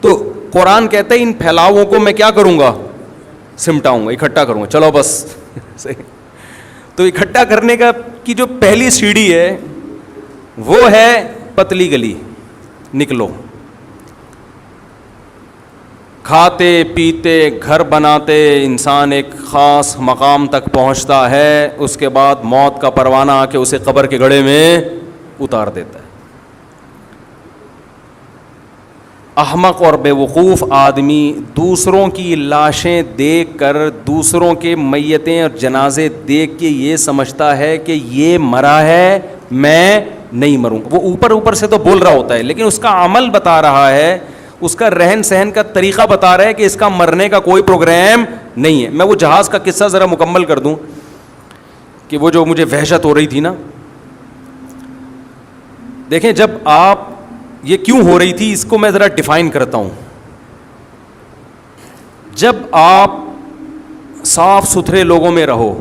تو قرآن کہتا ہے ان پھیلاؤں کو میں کیا کروں گا, سمٹاؤں گا, اکٹھا کروں گا. چلو بس تو اکٹھا کرنے کا کی جو پہلی سیڑھی ہے وہ ہے پتلی گلی. نکلو, کھاتے پیتے گھر بناتے انسان ایک خاص مقام تک پہنچتا ہے, اس کے بعد موت کا پروانہ آ کے اسے قبر کے گڑھے میں اتار دیتا ہے. احمق اور بے وقوف آدمی دوسروں کی لاشیں دیکھ کر, دوسروں کے میتیں اور جنازے دیکھ کے یہ سمجھتا ہے کہ یہ مرا ہے میں نہیں مروں گا. وہ اوپر سے تو بول رہا ہوتا ہے لیکن اس کا عمل بتا رہا ہے, اس کا رہن سہن کا طریقہ بتا رہا ہے کہ اس کا مرنے کا کوئی پروگرام نہیں ہے. میں وہ جہاز کا قصہ ذرا مکمل کر دوں کہ وہ جو مجھے وحشت ہو رہی تھی نا. دیکھیں جب آپ یہ کیوں ہو رہی تھی اس کو میں ذرا ڈیفائن کرتا ہوں. جب آپ صاف ستھرے لوگوں میں رہو,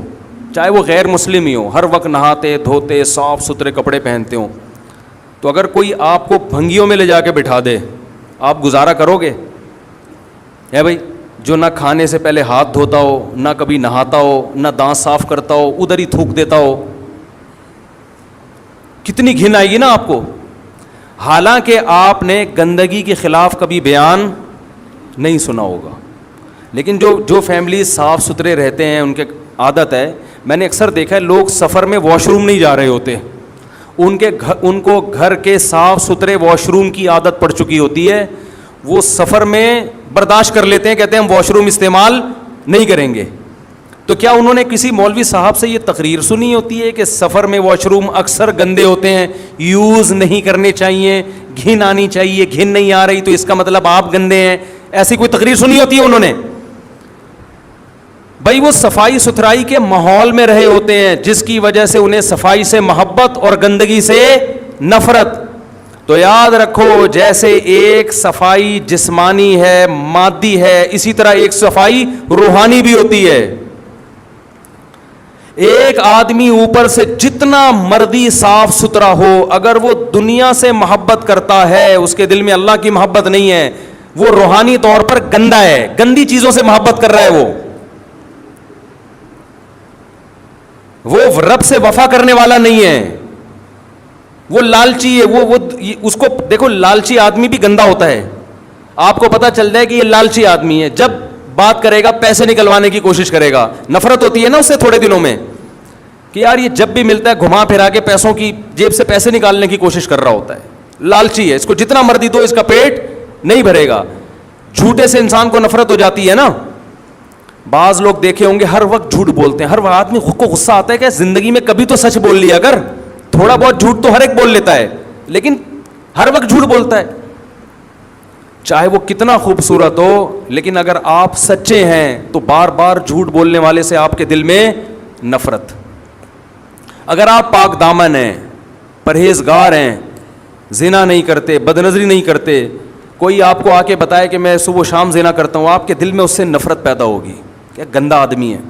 چاہے وہ غیر مسلم ہی ہو, ہر وقت نہاتے دھوتے صاف ستھرے کپڑے پہنتے ہوں, تو اگر کوئی آپ کو بھنگیوں میں لے جا کے بٹھا دے آپ گزارا کرو گے؟ ہے بھائی, جو نہ کھانے سے پہلے ہاتھ دھوتا ہو, نہ کبھی نہاتا ہو, نہ دانت صاف کرتا ہو, ادھر ہی تھوک دیتا ہو, کتنی گھن آئے گی نا آپ کو. حالانکہ آپ نے گندگی کے خلاف کبھی بیان نہیں سنا ہوگا, لیکن جو فیملی صاف ستھرے رہتے ہیں ان کے عادت ہے, میں نے اکثر دیکھا ہے لوگ سفر میں واش روم نہیں جا رہے ہوتے, ان کو گھر کے صاف ستھرے واش روم کی عادت پڑ چکی ہوتی ہے, وہ سفر میں برداشت کر لیتے ہیں, کہتے ہیں ہم واش روم استعمال نہیں کریں گے. تو کیا انہوں نے کسی مولوی صاحب سے یہ تقریر سنی ہوتی ہے کہ سفر میں واش روم اکثر گندے ہوتے ہیں, یوز نہیں کرنے چاہیے, گھن آنی چاہیے, گھن نہیں آ رہی تو اس کا مطلب آپ گندے ہیں, ایسی کوئی تقریر سنی ہوتی ہے انہوں نے؟ بھائی وہ صفائی ستھرائی کے ماحول میں رہے ہوتے ہیں جس کی وجہ سے انہیں صفائی سے محبت اور گندگی سے نفرت. تو یاد رکھو جیسے ایک صفائی جسمانی ہے مادی ہے, اسی طرح ایک صفائی روحانی بھی ہوتی ہے. ایک آدمی اوپر سے جتنا مرضی صاف ستھرا ہو, اگر وہ دنیا سے محبت کرتا ہے, اس کے دل میں اللہ کی محبت نہیں ہے, وہ روحانی طور پر گندا ہے, گندی چیزوں سے محبت کر رہا ہے, وہ رب سے وفا کرنے والا نہیں ہے, وہ لالچی ہے. وہ اس کو دیکھو, لالچی آدمی بھی گندا ہوتا ہے. آپ کو پتا چل جائے کہ یہ لالچی آدمی ہے جب بات کرے گا پیسے نکلوانے کی کوشش کرے گا. نفرت ہوتی ہے نا اس سے تھوڑے دنوں میں کہ یار یہ جب بھی ملتا ہے گھما پھرا کے پیسوں کی جیب سے پیسے نکالنے کی کوشش کر رہا ہوتا ہے. لالچی ہے, اس کو جتنا مرضی دو اس کا پیٹ نہیں بھرے گا. جھوٹے سے انسان کو نفرت ہو جاتی ہے نا. بعض لوگ دیکھے ہوں گے ہر وقت جھوٹ بولتے ہیں, ہر آدمی خود کو غصہ آتا ہے کہ زندگی میں کبھی تو سچ بول لیا کر, تھوڑا بہت جھوٹ تو ہر ایک بول لیتا ہے لیکن ہر وقت جھوٹ بولتا ہے, چاہے وہ کتنا خوبصورت ہو. لیکن اگر آپ سچے ہیں تو بار بار جھوٹ بولنے والے سے آپ کے دل میں نفرت. اگر آپ پاک دامن ہیں, پرہیزگار ہیں, زنا نہیں کرتے, بدنظری نہیں کرتے, کوئی آپ کو آ کے بتائے کہ میں صبح و شام زنا کرتا ہوں, آپ کے دل میں اس سے نفرت پیدا ہوگی, کیا گندا آدمی ہے,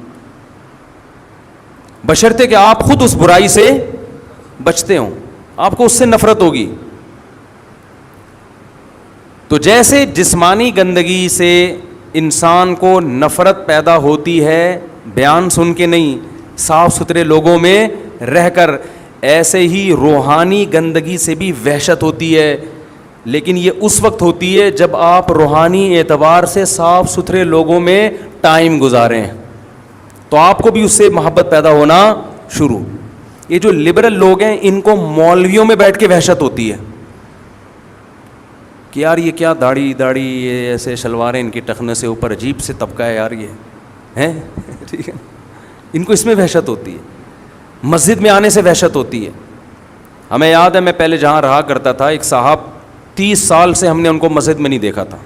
بشرطے کہ آپ خود اس برائی سے بچتے ہوں, آپ کو اس سے نفرت ہوگی. تو جیسے جسمانی گندگی سے انسان کو نفرت پیدا ہوتی ہے بیان سن کے نہیں, صاف ستھرے لوگوں میں رہ کر, ایسے ہی روحانی گندگی سے بھی وحشت ہوتی ہے. لیکن یہ اس وقت ہوتی ہے جب آپ روحانی اعتبار سے صاف ستھرے لوگوں میں ٹائم گزاریں, تو آپ کو بھی اس سے محبت پیدا ہونا شروع. یہ جو لبرل لوگ ہیں ان کو مولویوں میں بیٹھ کے وحشت ہوتی ہے کہ یار یہ کیا داڑھی یہ ایسے شلواریں ان کی ٹخنے سے اوپر, عجیب سے طبقہ ہے یار یہ ہیں ٹھیک ہے, ان کو اس میں وحشت ہوتی ہے. مسجد میں آنے سے وحشت ہوتی ہے. ہمیں یاد ہے میں پہلے جہاں رہا کرتا تھا ایک صاحب 30 سال سے ہم نے ان کو مسجد میں نہیں دیکھا تھا.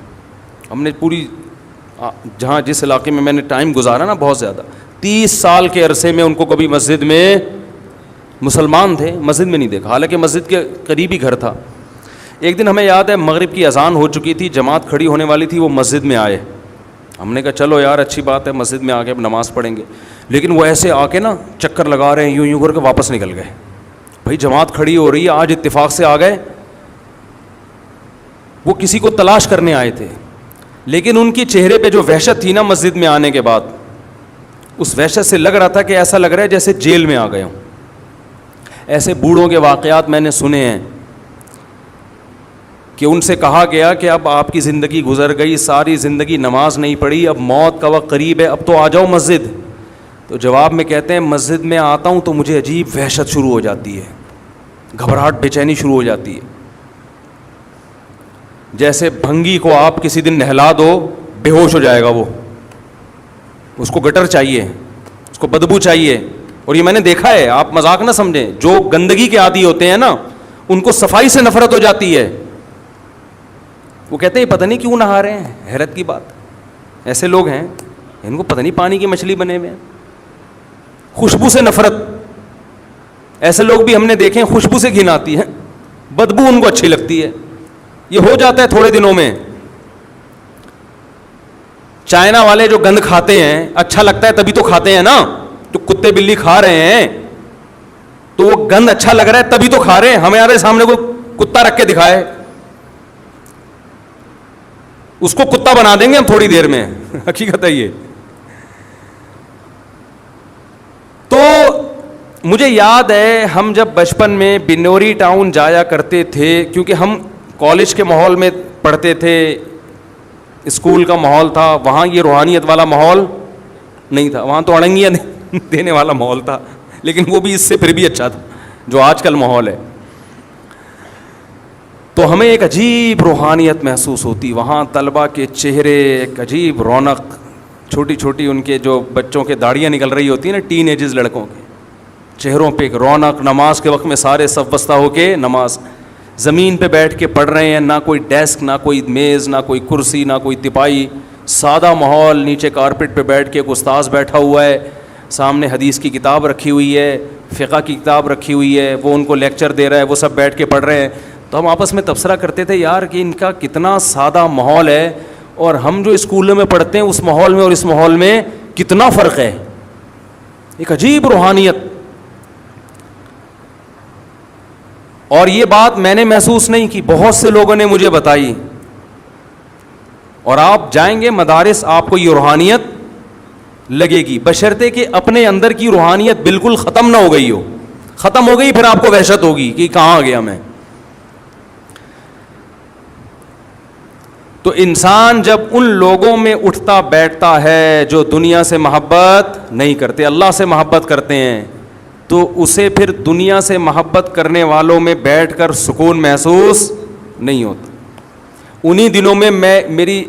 ہم نے پوری جہاں جس علاقے میں نے ٹائم گزارا نا بہت زیادہ 30 سال کے عرصے میں ان کو کبھی مسجد میں, مسلمان تھے, مسجد میں نہیں دیکھا, حالانکہ مسجد کے قریب ہی گھر تھا. ایک دن ہمیں یاد ہے مغرب کی اذان ہو چکی تھی, جماعت کھڑی ہونے والی تھی, وہ مسجد میں آئے. ہم نے کہا چلو یار اچھی بات ہے مسجد میں آ کے اب نماز پڑھیں گے, لیکن وہ ایسے آ کے نا چکر لگا رہے ہیں یوں کر کے واپس نکل گئے. بھائی جماعت کھڑی ہو رہی ہے, آج اتفاق سے آ گئے. وہ کسی کو تلاش کرنے آئے تھے, لیکن ان کی چہرے پہ جو وحشت تھی نا مسجد میں آنے کے بعد, اس وحشت سے لگ رہا تھا کہ ایسا لگ رہا ہے جیسے جیل میں آ گئے ہوں. ایسے بوڑھوں کے واقعات میں نے سنے ہیں کہ ان سے کہا گیا کہ اب آپ کی زندگی گزر گئی, ساری زندگی نماز نہیں پڑھی, اب موت کا وقت قریب ہے, اب تو آ جاؤ مسجد. تو جواب میں کہتے ہیں مسجد میں آتا ہوں تو مجھے عجیب وحشت شروع ہو جاتی ہے, گھبراہٹ بے چینی شروع ہو جاتی ہے. جیسے بھنگی کو آپ کسی دن نہلا دو بے ہوش ہو جائے گا وہ, اس کو گٹر چاہیے, اس کو بدبو چاہیے. اور یہ میں نے دیکھا ہے, آپ مذاق نہ سمجھیں, جو گندگی کے عادی ہوتے ہیں نا ان کو صفائی سے نفرت ہو جاتی ہے. وہ کہتے ہیں پتہ نہیں کیوں نہا رہے ہیں, حیرت کی بات. ایسے لوگ ہیں ان کو پتہ نہیں پانی کی مچھلی بنے ہوئے ہیں. خوشبو سے نفرت, ایسے لوگ بھی ہم نے دیکھے ہیں, خوشبو سے گھن آتی ہے, بدبو ان کو اچھی لگتی ہے. یہ ہو جاتا ہے تھوڑے دنوں میں. چائنا والے جو گند کھاتے ہیں اچھا لگتا ہے تبھی تو کھاتے ہیں نا, جو کتے بلی کھا رہے ہیں تو وہ گند اچھا لگ رہا ہے تبھی تو کھا رہے ہیں. ہمارے سامنے کوئی کتا رکھ کے دکھائے, اس کو کتا بنا دیں گے ہم تھوڑی دیر میں. حقیقت ہے یہ. تو مجھے یاد ہے ہم جب بچپن میں بنوری ٹاؤن جایا کرتے تھے, کیونکہ ہم کالج کے ماحول میں پڑھتے تھے, اسکول کا ماحول تھا, وہاں یہ روحانیت والا ماحول نہیں تھا, وہاں تو اڑنگیاں دینے والا ماحول تھا, لیکن وہ بھی اس سے پھر بھی اچھا تھا جو آج کل ماحول ہے. تو ہمیں ایک عجیب روحانیت محسوس ہوتی وہاں, طلباء کے چہرے ایک عجیب رونق, چھوٹی چھوٹی ان کے جو بچوں کے داڑیاں نکل رہی ہوتی ہیں نا, ٹین ایجز لڑکوں کے چہروں پہ ایک رونق. نماز کے وقت میں سارے صف بستہ ہو کے نماز, زمین پہ بیٹھ کے پڑھ رہے ہیں, نہ کوئی ڈیسک, نہ کوئی میز, نہ کوئی کرسی, نہ کوئی تپائی, سادہ ماحول. نیچے کارپیٹ پہ بیٹھ کے ایک استاذ بیٹھا ہوا ہے, سامنے حدیث کی کتاب رکھی ہوئی ہے, فقہ کی کتاب رکھی ہوئی ہے, وہ ان کو لیکچر دے رہا ہے, وہ سب بیٹھ کے پڑھ رہے ہیں. تو ہم آپس میں تبصرہ کرتے تھے یار کہ ان کا کتنا سادہ ماحول ہے, اور ہم جو اسکولوں میں پڑھتے ہیں اس ماحول میں اور اس ماحول میں کتنا فرق ہے. ایک عجیب روحانیت. اور یہ بات میں نے محسوس نہیں کی, بہت سے لوگوں نے مجھے بتائی. اور آپ جائیں گے مدارس, آپ کو یہ روحانیت لگے گی, بشرطے کہ اپنے اندر کی روحانیت بالکل ختم نہ ہو گئی ہو. ختم ہو گئی پھر آپ کو وحشت ہوگی کہ کہاں آ گیا میں. تو انسان جب ان لوگوں میں اٹھتا بیٹھتا ہے جو دنیا سے محبت نہیں کرتے, اللہ سے محبت کرتے ہیں, تو اسے پھر دنیا سے محبت کرنے والوں میں بیٹھ کر سکون محسوس نہیں ہوتا. انہی دنوں میں میری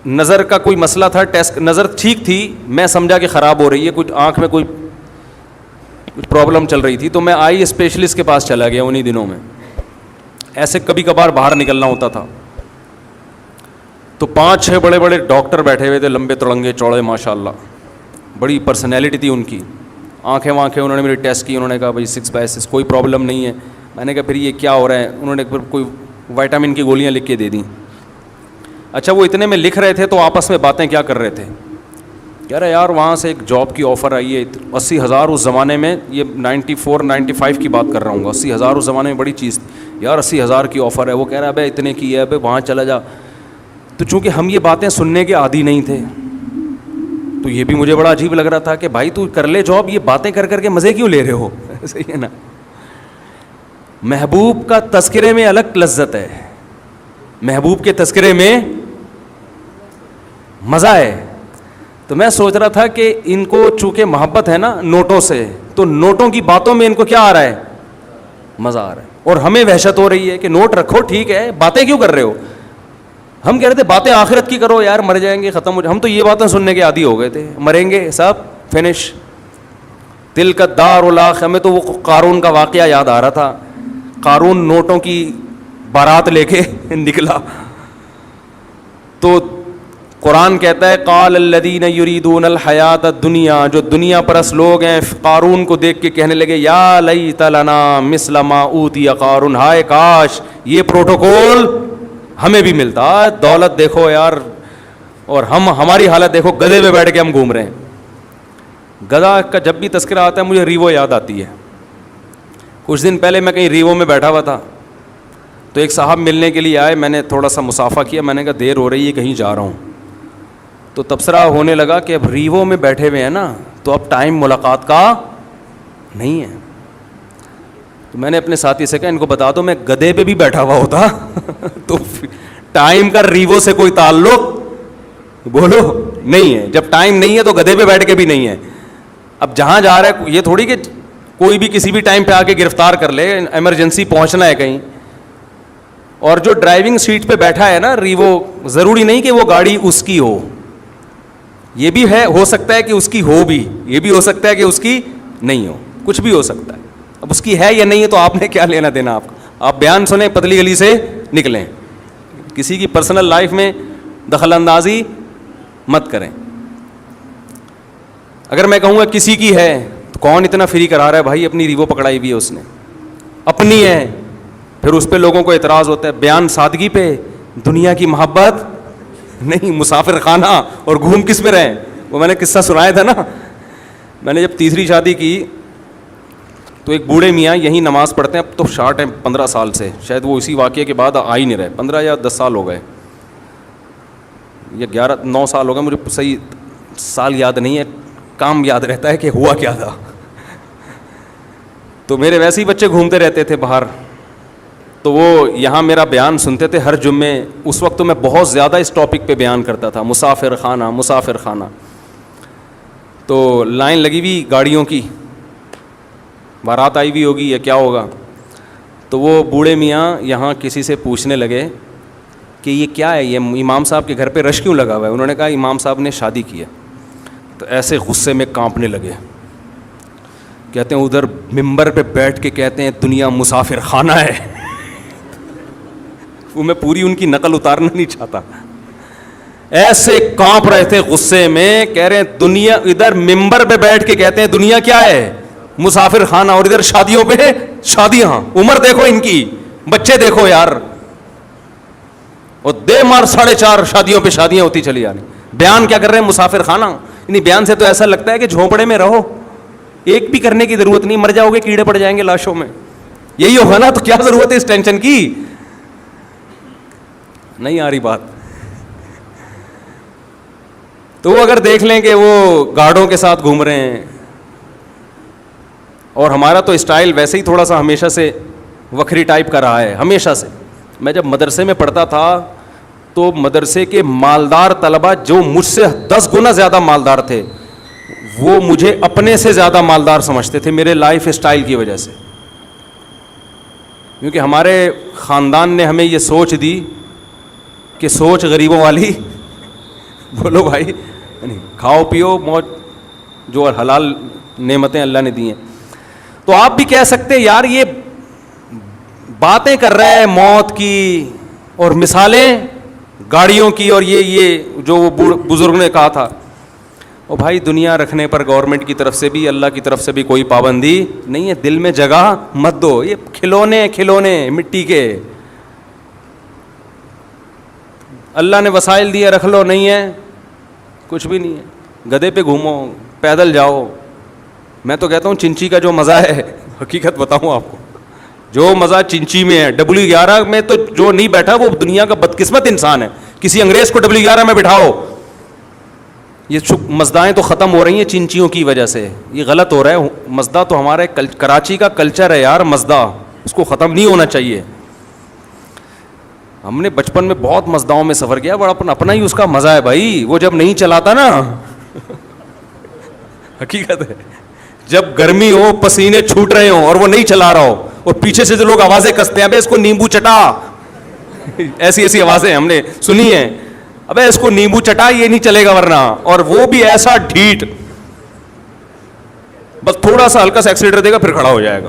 نظر کا کوئی مسئلہ تھا, ٹیسٹ نظر ٹھیک تھی, میں سمجھا کہ خراب ہو رہی ہے, کچھ آنکھ میں کوئی پرابلم چل رہی تھی, تو میں آئی اسپیشلسٹ کے پاس چلا گیا انہی دنوں میں. ایسے کبھی کبھار باہر نکلنا ہوتا تھا تو 5-6 بڑے بڑے ڈاکٹر بیٹھے ہوئے تھے, لمبے تڑنگے چوڑے, ماشاء اللہ بڑی پرسنالٹی تھی ان کی. آنکھیں انہوں نے میری ٹیسٹ کی, انہوں نے کہا بھائی 6/6 کوئی پرابلم نہیں ہے. میں نے کہا پھر یہ کیا ہو رہا ہے؟ انہوں نے پھر کوئی وائٹامن کی گولیاں لکھ کے دے دیں. اچھا وہ اتنے میں لکھ رہے تھے تو آپس میں باتیں کیا کر رہے تھے, کہہ رہے یار وہاں سے ایک جاب کی آفر آئی ہے 80,000 اس زمانے میں, یہ 94-95 کی بات کر رہا ہوں گا, 80,000 اس زمانے میں بڑی چیز تھی یار, 80,000 کی آفر ہے. وہ کہہ رہا ہے بھائی اتنے کی ہے, بھائی وہاں چلا جا. تو چونکہ ہم یہ باتیں سننے کے عادی نہیں تھے تو یہ بھی مجھے بڑا عجیب لگ رہا تھا کہ بھائی تو کر لے جاب, یہ باتیں کر کر کے مزے کیوں لے رہے ہو؟ صحیح ہے نا. محبوب کا تذکرے میں الگ لذت ہے, محبوب کے تذکرے میں مزہ ہے. تو میں سوچ رہا تھا کہ ان کو چونکہ محبت ہے نا نوٹوں سے, تو نوٹوں کی باتوں میں ان کو کیا آ رہا ہے؟ مزہ آ رہا ہے. اور ہمیں وحشت ہو رہی ہے کہ نوٹ رکھو ٹھیک ہے, باتیں کیوں کر رہے ہو؟ ہم کہہ رہے تھے باتیں آخرت کی کرو یار, مر جائیں گے ختم ہو جائے. ہم تو یہ باتیں سننے کے عادی ہو گئے تھے, مریں گے سب فنش. تلک الدار الاخرہ, ہمیں تو وہ قارون کا واقعہ یاد آ رہا تھا قارون نوٹوں کی بارات لے کے نکلا. تو قرآن کہتا ہے قال الذین یریدون الحیات الدنیا, جو دنیا پرست لوگ ہیں قارون کو دیکھ کے کہنے لگے یا لیت لنا مثل ما اوتی قارون, ہائے کاش یہ پروٹوکول ہمیں بھی ملتا. دولت دیکھو یار, اور ہماری حالت دیکھو, گدھے پہ بیٹھ کے ہم گھوم رہے ہیں. گدھا کا جب بھی تذکرہ آتا ہے مجھے ریوو یاد آتی ہے. کچھ دن پہلے میں کہیں ریوو میں بیٹھا ہوا تھا, تو ایک صاحب ملنے کے لیے آئے, میں نے تھوڑا سا مصافحہ کیا, میں نے کہا دیر ہو رہی ہے کہیں جا رہا ہوں. تو تبصرہ ہونے لگا کہ اب ریوو میں بیٹھے ہوئے ہیں نا, تو اب ٹائم ملاقات کا نہیں ہے. تو میں نے اپنے ساتھی سے کہا ان کو بتا دو میں گدھے پہ بھی بیٹھا ہوا ہوتا تو ٹائم کا ریوو سے کوئی تعلق بولو نہیں ہے. جب ٹائم نہیں ہے تو گدھے پہ بیٹھ کے بھی نہیں ہے. اب جہاں جا رہا ہے یہ تھوڑی کہ کوئی بھی کسی بھی ٹائم پہ آ کے گرفتار کر لے, ایمرجنسی پہنچنا ہے کہیں. اور جو ڈرائیونگ سیٹ پہ بیٹھا ہے نا ریوو, ضروری نہیں کہ وہ گاڑی اس کی ہو, یہ بھی ہے, ہو سکتا ہے کہ اس کی ہو بھی, یہ بھی ہو سکتا ہے کہ اس کی نہیں ہو, کچھ بھی ہو سکتا ہے. اب اس کی ہے یا نہیں ہے تو آپ نے کیا لینا دینا آپ کا. آپ بیان سنیں, پتلی گلی سے نکلیں, کسی کی پرسنل لائف میں دخل اندازی مت کریں. اگر میں کہوں گا کسی کی ہے تو کون اتنا فری کرا رہا ہے بھائی, اپنی ریوو پکڑائی ہوئی ہے اس نے, اپنی ہے. پھر اس پہ لوگوں کو اعتراض ہوتا ہے بیان سادگی پہ, دنیا کی محبت نہیں, مسافر خانہ, اور گھوم کس میں رہیں. وہ میں نے قصہ سنایا تھا نا, میں نے جب تیسری شادی کی تو ایک بوڑھے میاں یہیں نماز پڑھتے ہیں, اب تو شارٹ ہیں 15 سال سے, شاید وہ اسی واقعے کے بعد آ ہی نہیں رہے, 15 یا 10 سال ہو گئے, یا 9 سال ہو گئے, مجھے صحیح سال یاد نہیں ہے, کام یاد رہتا ہے کہ ہوا کیا تھا. تو میرے ویسے ہی بچے گھومتے رہتے تھے باہر, تو وہ یہاں میرا بیان سنتے تھے ہر جمعے. اس وقت تو میں بہت زیادہ اس ٹاپک پہ بیان کرتا تھا, مسافر خانہ مسافر خانہ. تو لائن لگی ہوئی گاڑیوں کی, بارات آئی ہوئی ہوگی یا کیا ہوگا. تو وہ بوڑھے میاں یہاں کسی سے پوچھنے لگے کہ یہ کیا ہے, یہ امام صاحب کے گھر پہ رش کیوں لگا ہوا ہے. انہوں نے کہا امام صاحب نے شادی کی ہے. تو ایسے غصے میں کانپنے لگے, کہتے ہیں ادھر ممبر پہ بیٹھ کے کہتے ہیں دنیا مسافر خانہ ہے. وہ میں پوری ان کی نقل اتارنا نہیں چاہتا, ایسے کانپ رہے تھے غصے میں, کہہ رہے ہیں دنیا, ادھر ممبر پہ بیٹھ کے کہتے ہیں دنیا کیا ہے مسافر خانہ, اور ادھر شادیوں پہ شادیاں, عمر دیکھو ان کی, بچے دیکھو یار, اور دے مار 4.5 شادیوں پہ شادیاں ہوتی چلی جا رہی. بیان کیا کر رہے ہیں مسافر خانہ. انہیں بیان سے تو ایسا لگتا ہے کہ جھونپڑے میں رہو, ایک بھی کرنے کی ضرورت نہیں, مر جاؤ گے کیڑے پڑ جائیں گے لاشوں میں, یہی ہوگا نا, تو کیا ضرورت ہے اس ٹینشن کی. نہیں آ رہی بات. تو وہ اگر دیکھ لیں کہ وہ گارڈوں کے ساتھ گھوم رہے ہیں, اور ہمارا تو اسٹائل ویسے ہی تھوڑا سا ہمیشہ سے وکھری ٹائپ کا رہا ہے, ہمیشہ سے. میں جب مدرسے میں پڑھتا تھا تو مدرسے کے مالدار طلبہ جو مجھ سے 10 گنا زیادہ مالدار تھے, وہ مجھے اپنے سے زیادہ مالدار سمجھتے تھے میرے لائف اسٹائل کی وجہ سے. کیونکہ ہمارے خاندان نے ہمیں یہ سوچ دی کہ سوچ غریبوں والی بولو بھائی, کھاؤ پیو موج, جو حلال نعمتیں اللہ نے دی ہیں. تو آپ بھی کہہ سکتے یار یہ باتیں کر رہے ہیں موت کی, اور مثالیں گاڑیوں کی, اور یہ جو وہ بزرگ نے کہا تھا. اور بھائی دنیا رکھنے پر گورنمنٹ کی طرف سے بھی اللہ کی طرف سے بھی کوئی پابندی نہیں ہے, دل میں جگہ مت دو. یہ کھلونے مٹی کے, اللہ نے وسائل دیے رکھ لو, نہیں ہے کچھ بھی نہیں ہے. گدھے پہ گھومو, پیدل جاؤ. میں تو کہتا ہوں چنچی کا جو مزہ ہے, حقیقت بتاؤں آپ کو, جو مزہ چنچی میں ہے, W11 میں تو جو نہیں بیٹھا وہ دنیا کا بدقسمت انسان ہے. کسی انگریز کو W11 میں بٹھاؤ, یہ مزدائیں تو ختم ہو رہی ہیں چنچیوں کی وجہ سے. یہ غلط ہو رہا ہے. مزدہ تو ہمارے کراچی کا کلچر ہے یار, مزدہ, اس کو ختم نہیں ہونا چاہیے. ہم نے بچپن میں بہت مزداؤں میں سفر کیا, بڑا اپنا ہی اس کا مزہ ہے بھائی. وہ جب نہیں چلاتا نا حقیقت ہے, جب گرمی ہو, پسینے چھوٹ رہے ہوں اور وہ نہیں چلا رہا ہو, اور پیچھے سے جو لوگ آوازیں کستے ہیں, ابے اس کو نیمبو چٹا, ایسی آوازیں ہم نے سنی ہیں, ابے اس کو نیمبو چٹا, یہ نہیں چلے گا ورنہ. اور وہ بھی ایسا ڈھیٹ, بس تھوڑا سا ہلکا سا ایکسیلیٹر دے گا پھر کھڑا ہو جائے گا.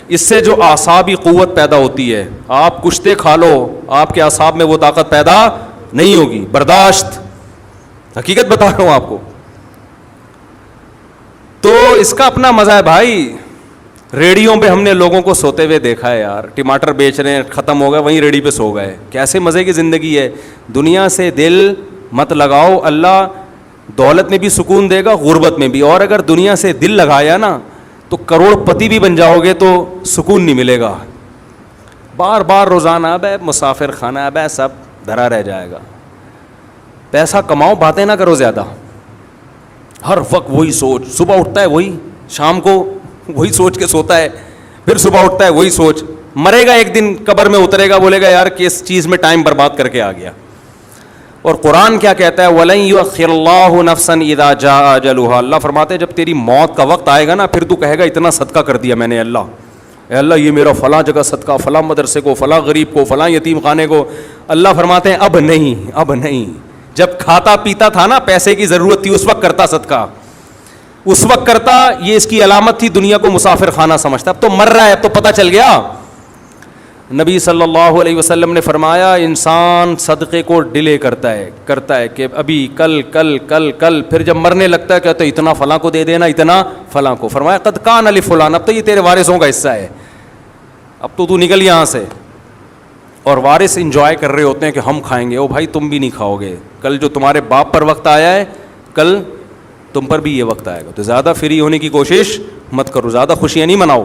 اس سے جو اعصابی قوت پیدا ہوتی ہے, آپ کشتے کھا لو, آپ کے اعصاب میں وہ طاقت پیدا نہیں ہوگی. برداشت, حقیقت بتا رہا ہوں آپ کو. تو اس کا اپنا مزہ ہے بھائی. ریڑیوں پہ ہم نے لوگوں کو سوتے ہوئے دیکھا ہے یار, ٹماٹر بیچ رہے ہیں, ختم ہو گئے, وہیں ریڑی پہ سو گئے. کیسے مزے کی زندگی ہے. دنیا سے دل مت لگاؤ, اللہ دولت میں بھی سکون دے گا, غربت میں بھی. اور اگر دنیا سے دل لگایا نا تو کروڑ پتی بھی بن جاؤ گے تو سکون نہیں ملے گا. بار بار روزانہ اب ہے مسافر خانہ, اب ہے سب دھرا رہ جائے گا. پیسہ کماؤ, باتیں نہ کرو زیادہ. ہر وقت وہی سوچ, صبح اٹھتا ہے وہی, شام کو وہی سوچ کے سوتا ہے, پھر صبح اٹھتا ہے وہی سوچ. مرے گا ایک دن, قبر میں اترے گا, بولے گا یار کس چیز میں ٹائم برباد کر کے آ گیا. اور قرآن کیا کہتا ہے, وَلَن يُؤَخِّرَ اللَّهُ نَفْسًا إِذَا جَاءَ أَجَلُهَا. اللہ فرماتے ہیں جب تیری موت کا وقت آئے گا نا, پھر تو کہے گا اتنا صدقہ کر دیا میں نے اللہ, اے اللہ یہ میرا فلاں جگہ صدقہ, فلاں مدرسے کو, فلاں غریب کو, فلاں یتیم خانے کو. اللہ فرماتے ہیں اب نہیں, اب نہیں. جب کھاتا پیتا تھا نا, پیسے کی ضرورت تھی, اس وقت کرتا صدقہ, اس وقت کرتا. یہ اس کی علامت تھی, دنیا کو مسافر خانہ سمجھتا. اب تو مر رہا ہے, اب تو پتہ چل گیا. نبی صلی اللہ علیہ وسلم نے فرمایا انسان صدقے کو ڈیلے کرتا ہے کہ ابھی کل کل کل کل, پھر جب مرنے لگتا ہے کہتا ہے اتنا فلاں کو دے دینا, اتنا فلاں کو. فرمایا قد کان لفلان, اب تو یہ تیرے وارثوں کا حصہ ہے, اب تو نکل یہاں سے. اور وارث انجوائے کر رہے ہوتے ہیں کہ ہم کھائیں گے. او بھائی تم بھی نہیں کھاؤ گے, کل جو تمہارے باپ پر وقت آیا ہے کل تم پر بھی یہ وقت آئے گا. تو زیادہ فری ہونے کی کوشش مت کرو, زیادہ خوشیاں نہیں مناؤ.